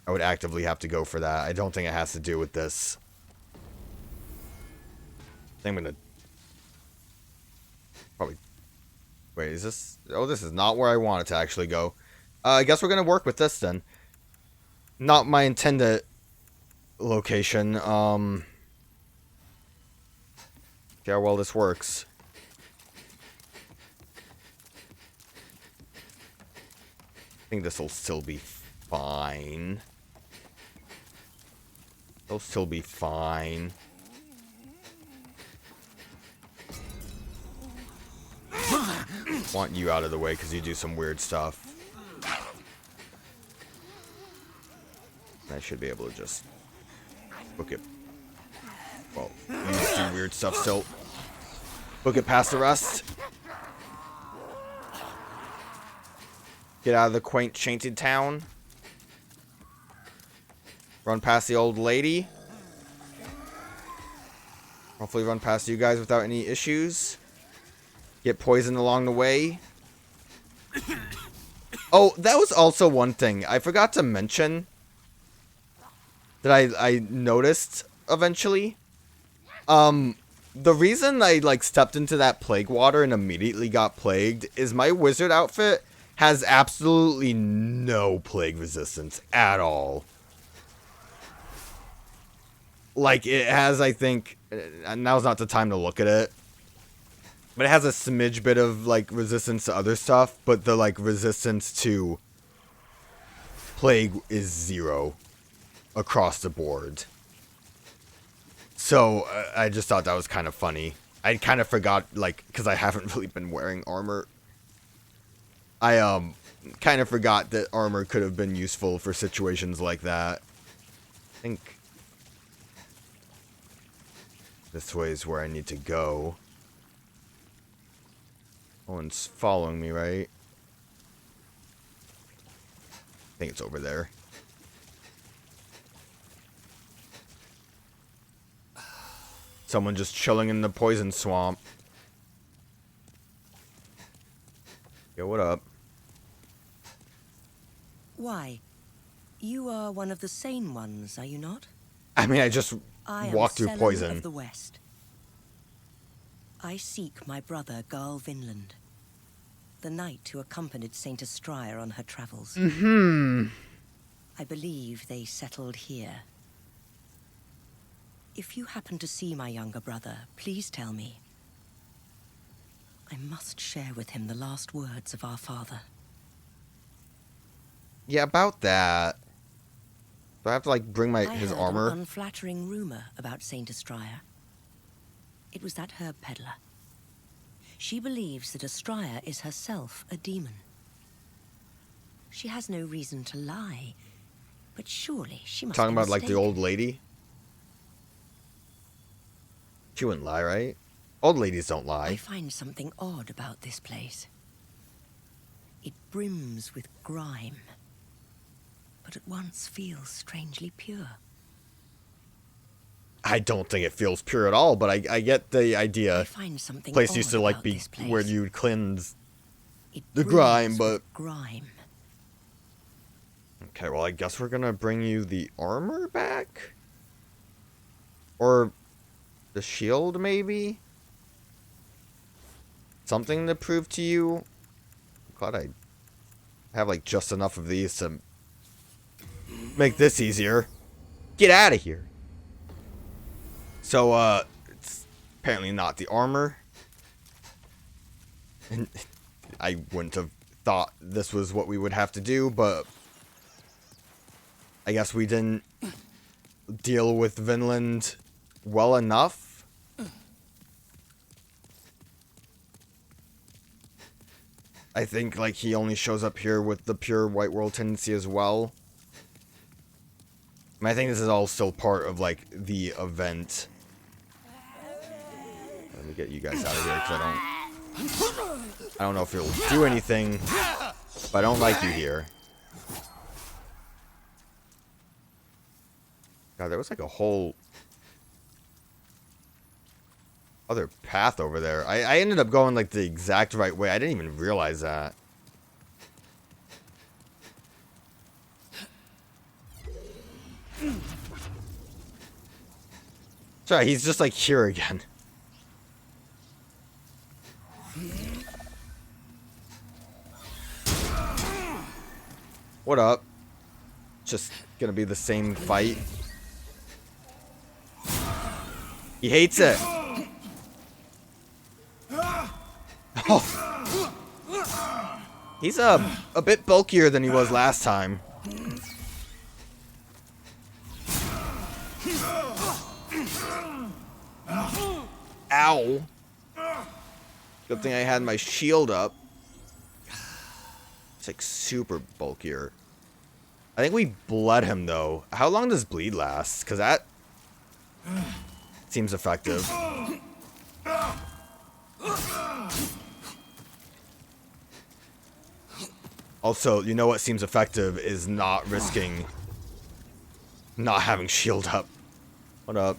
I would actively have to go for that. I don't think it has to do with this. I think I'm gonna probably... Wait, is this... Oh, this is not where I wanted to actually go. I guess we're gonna work with this then. Not my intended location. See how well this works. I think this will still be fine. It'll still be fine. Want you out of the way because you do some weird stuff. I should be able to just book it. Well, you do weird stuff still. Book it past the rest. Get out of the quaint, chanted town. Run past the old lady. Hopefully run past you guys without any issues. Get poisoned along the way. Oh, that was also one thing I forgot to mention that I noticed eventually. The reason I like stepped into that plague water and immediately got plagued is my wizard outfit has absolutely no plague resistance at all. Like it has, I think, and now's not the time to look at it, but it has a smidge bit of like resistance to other stuff, but the like resistance to plague is 0 across the board. So I just thought that was kind of funny. I kind of forgot, like, because I haven't really been wearing armor. I kind of forgot that armor could have been useful for situations like that. I think this way is where I need to go. No one's following me, right? I think it's over there. Someone just chilling in the poison swamp. Yo, what up? Why? You are one of the sane ones, are you not? I mean, I just I walked through Selen poison. of the West. I seek my brother, Garl Vinland, the knight who accompanied Saint Estraya on her travels. I believe they settled here. If you happen to see my younger brother, please tell me. I must share with him the last words of our father. Yeah, about that. Do I have to, like, bring his heard armor? an unflattering rumor about Saint Estraya. It was that herb peddler. She believes that Estraya is herself a demon. She has no reason to lie, but surely she must Talking be about, like, the mistaken. old lady? She wouldn't lie, right? Old ladies don't lie. I find something odd about this place. It brims with grime, but at once feels strangely pure. I don't think it feels pure at all, but I get the idea. I find something Place odd used to, like, about be this place. where you'd cleanse It the brims grime, with but... grime. Okay, well, I guess we're gonna bring you the armor back? Or the shield, maybe? Something to prove to you? I'm glad I have, like, just enough of these to make this easier. Get out of here! So, it's apparently not the armor. And I wouldn't have thought this was what we would have to do, but I guess we didn't deal with Vinland well enough. I think, like, he only shows up here with the pure white world tendency as well. I mean, I think this is all still part of, like, the event. Let me get you guys out of here, because I don't know if it'll do anything, but I don't like you here. God, there was like a whole other path over there. I ended up going like the exact right way. I didn't even realize that. Sorry, he's just like here again. What up? Just gonna be the same fight. He hates it. Oh. He's a bit bulkier than he was last time. Ow. Good thing I had my shield up. It's like super bulkier. I think we bled him though. How long does bleed last? Because that seems effective. Also, you know what seems effective is not risking not having shield up. What up?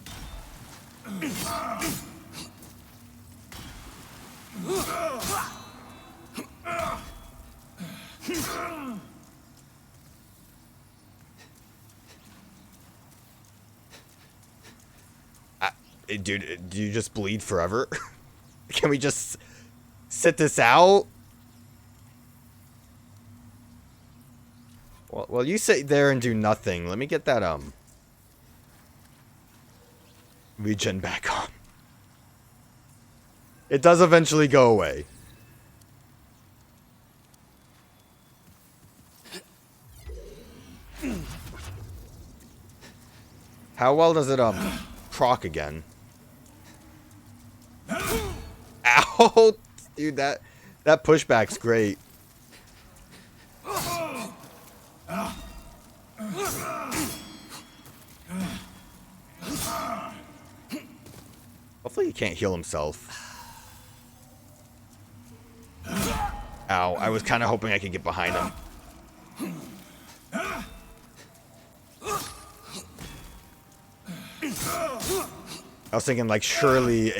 Dude, do you just bleed forever? Can we just sit this out? Well, you sit there and do nothing. Let me get that, regen back on. It does eventually go away. How well does it, proc again? Ow! Dude, that pushback's great. Hopefully he can't heal himself. Ow, I was kind of hoping I could get behind him. I was thinking like surely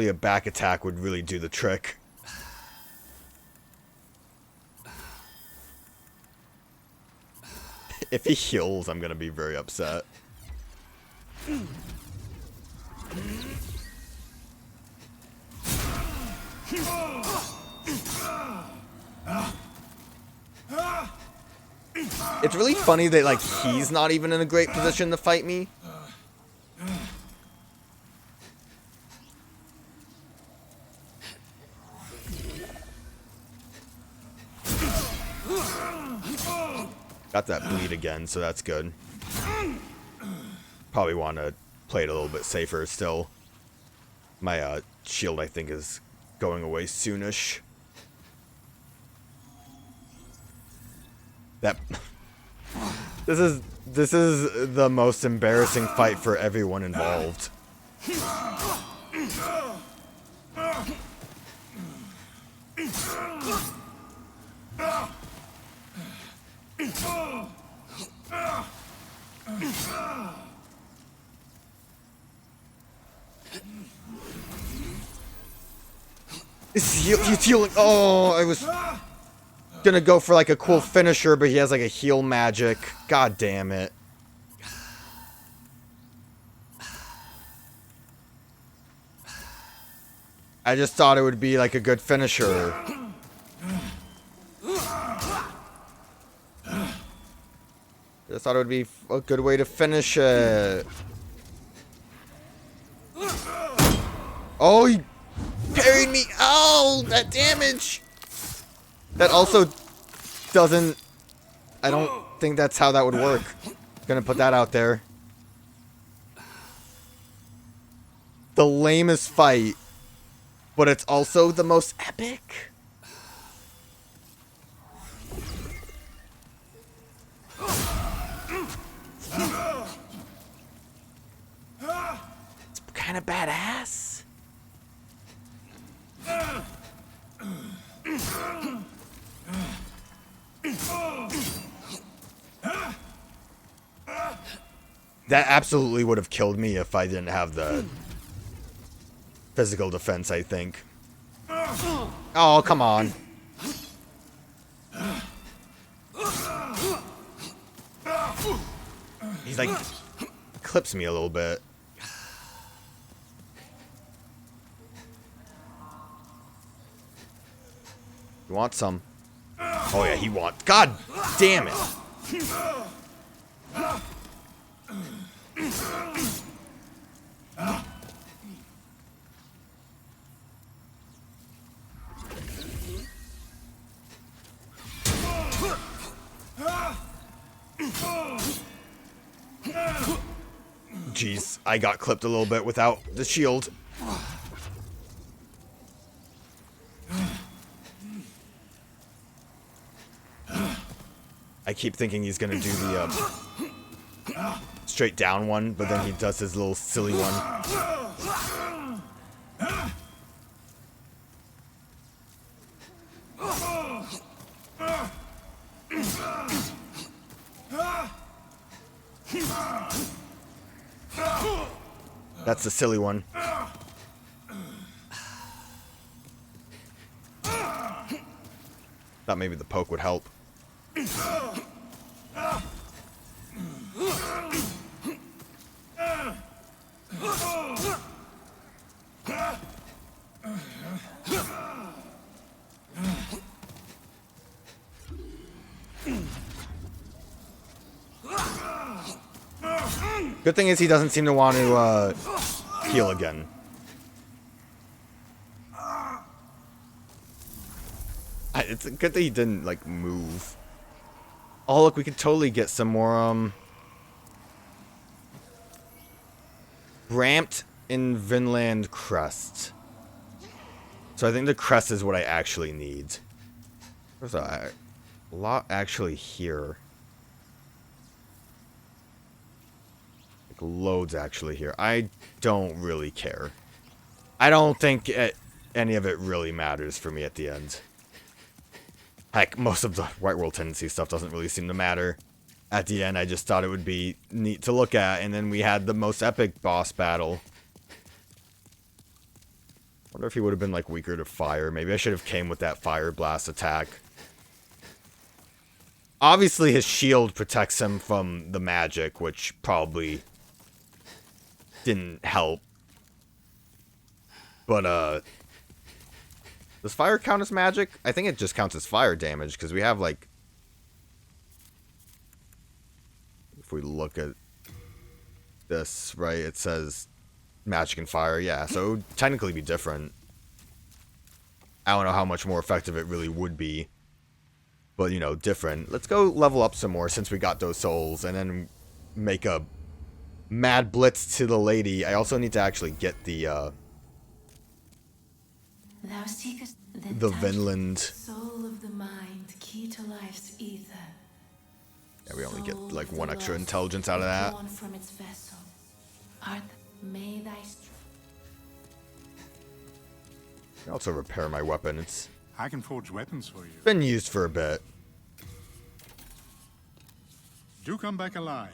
a back attack would really do the trick. If he heals, I'm gonna be very upset. It's really funny that like he's not even in a great position to fight me. Got that bleed again, so that's good. Probably want to play it a little bit safer still. My shield, I think, is going away soonish. That this is the most embarrassing fight for everyone involved. He's healing. Oh, I was gonna go for like a cool finisher, but he has like a heal magic. God damn it. I just thought it would be like a good finisher. Just thought it would be a good way to finish it. Oh, he parried me. Oh, that damage. That also doesn't... I don't think that's how that would work. Gonna put that out there. The lamest fight, but it's also the most epic. It's kind of badass. That absolutely would have killed me if I didn't have the physical defense, I think. Oh, come on. He's like, clips me a little bit. You want some? Oh yeah, he wants. God damn it. Jeez, I got clipped a little bit without the shield. I keep thinking he's gonna do the straight down one, but then he does his little silly one. That's the silly one. Thought maybe the poke would help. Good thing is he doesn't seem to want to heal again. It's good that he didn't like move. Oh look, we could totally get some more ramped in Vinland crest. So I think the crest is what I actually need. There's a lot actually here. Like loads actually here. I don't really care. I don't think any of it really matters for me at the end. Heck, most of the White World Tendency stuff doesn't really seem to matter. At the end, I just thought it would be neat to look at, and then we had the most epic boss battle. Wonder if he would have been, like, weaker to fire. Maybe I should have came with that fire blast attack. Obviously, his shield protects him from the magic, which probably didn't help. But, does fire count as magic? I think it just counts as fire damage, because we have, like... If we look at this, right, it says magic and fire, yeah, so it would technically be different. I don't know how much more effective it really would be, but, you know, different. Let's go level up some more since we got those souls, and then make a mad blitz to the lady. I also need to actually get the, Thou seekest the Vinland. Soul of the mind, key to life's ether. Yeah, we only get like one extra intelligence out of that. Born from its vessel. Art, may thy I can also repair my weapon. It's I can forge weapons for you. been used for a bit. Do come back alive.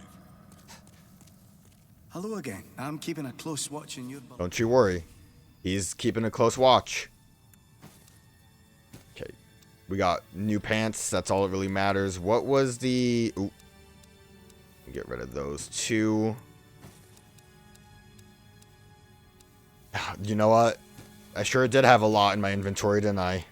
Hello again. I'm keeping a close watch on your... Don't you worry. He's keeping a close watch. Okay. We got new pants. That's all that really matters. What was the... Ooh. Get rid of those two. You know what? I sure did have a lot in my inventory, didn't I?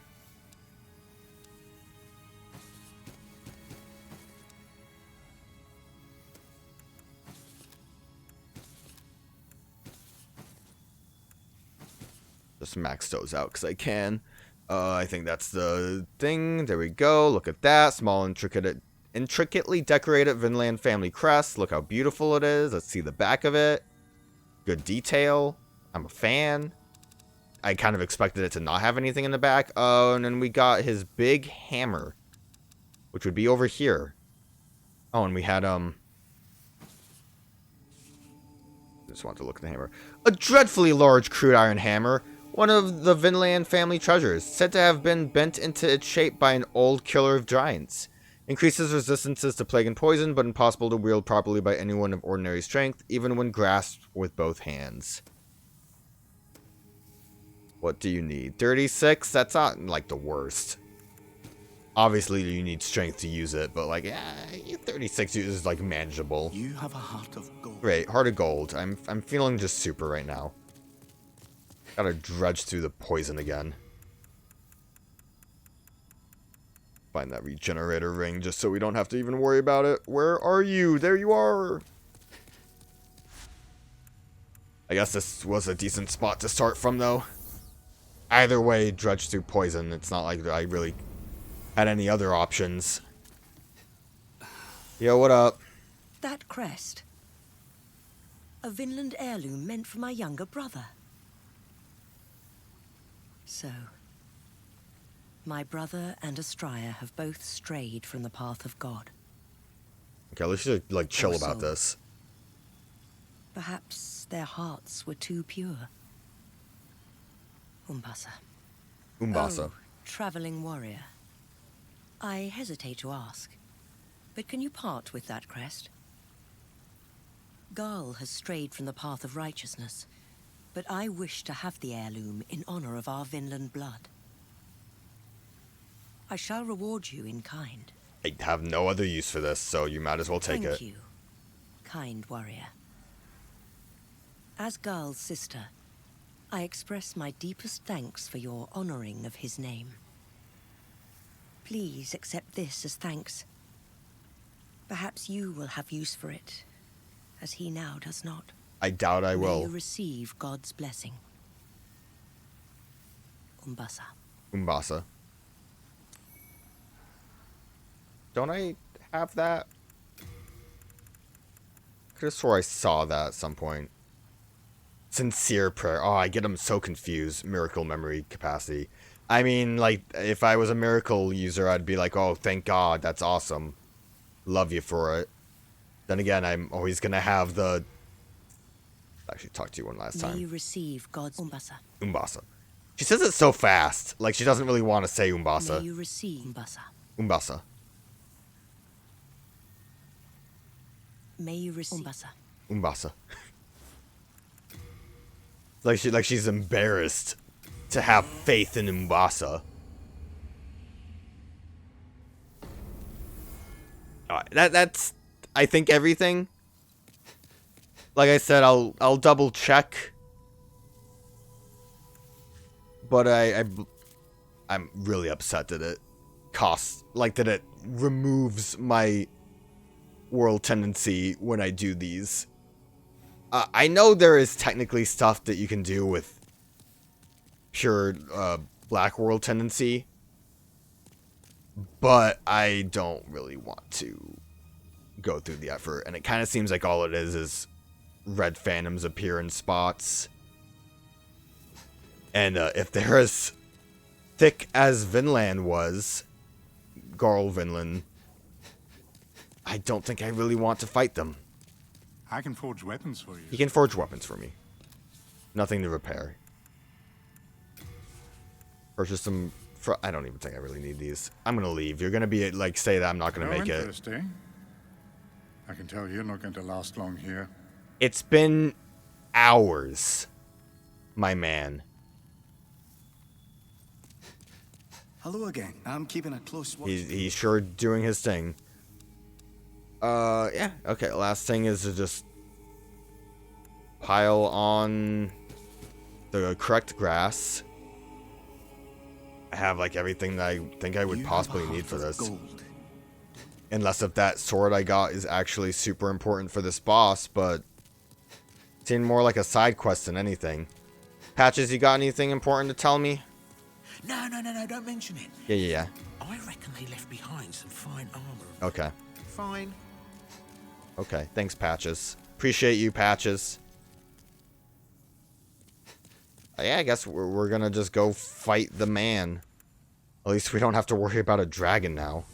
Just max those out because I can. I think that's the thing. There we go. Look at that. Small, intricately decorated Vinland family crest. Look how beautiful it is. Let's see the back of it. Good detail. I'm a fan. I kind of expected it to not have anything in the back. Oh, and then we got his big hammer, which would be over here. Oh, and we had, just want to look at the hammer. A dreadfully large crude iron hammer. One of the Vinland family treasures, said to have been bent into its shape by an old killer of giants. Increases resistances to plague and poison, but impossible to wield properly by anyone of ordinary strength, even when grasped with both hands. What do you need? 36? That's not, like, the worst. Obviously, you need strength to use it, but, like, 36 is, like, manageable. You have a heart of gold. Great, heart of gold. I'm feeling just super right now. Gotta dredge through the poison again. Find that regenerator ring just so we don't have to even worry about it. Where are you? There you are! I guess this was a decent spot to start from, though. Either way, dredge through poison. It's not like I really had any other options. Yo, what up? That crest. A Vinland heirloom meant for my younger brother. So, my brother and Astraea have both strayed from the path of God. Okay, let's just, like, chill Or about so. this. Perhaps their hearts were too pure. Umbasa. Umbasa. Oh, traveling warrior. I hesitate to ask, but can you part with that crest? Garl has strayed from the path of righteousness, but I wish to have the heirloom in honor of our Vinland blood. I shall reward you in kind. I have no other use for this, so you might as well take it. Thank you, kind warrior. As Garl's sister, I express my deepest thanks for your honoring of his name. Please accept this as thanks. Perhaps you will have use for it, as he now does not. I doubt I May will. you receive God's blessing. Umbasa. Umbasa. Don't I have that? Could have swore I saw that at some point. Sincere prayer. Oh, I get them so confused. Miracle memory capacity. I mean, like, if I was a miracle user, I'd be like, oh, thank God, that's awesome. Love you for it. Then again, I'm always gonna have the... Actually, talk to you one last May time. you receive God's Umbasa. Umbasa. She says it so fast. Like, she doesn't really want to say May Umbasa. you receive Umbasa. Umbasa. May you receive Umbasa. Umbasa. like she's embarrassed to have faith in Umbasa. That's I think everything. Like I said, I'll double check. But I'm really upset that it costs, like, that it removes my world tendency when I do these. I know there is technically stuff that you can do with pure black world tendency, but I don't really want to go through the effort, and it kind of seems like all it is red phantoms appear in spots. And if they're as thick as Vinland was, Garl Vinland, I don't think I really want to fight them. I can forge weapons for you. He can forge weapons for me. Nothing to repair. Purchase some... I don't even think I really need these. I'm going to leave. You're going to be, like, say that I'm not going to make it. Interesting. I can tell you're not going to last long here. It's been hours, my man. Hello again. I'm keeping a close watch. He's sure doing his thing. Yeah. Okay, last thing is to just pile on the correct grass. I have, like, everything that I think I would possibly need for this. Gold. Unless if that sword I got is actually super important for this boss, but it seemed more like a side quest than anything. Patches, you got anything important to tell me? No, don't mention it. Yeah. I reckon they left behind some fine armor. Okay. Fine. Okay, thanks, Patches. Appreciate you, Patches. Yeah, I guess we're gonna just go fight the man. At least we don't have to worry about a dragon now.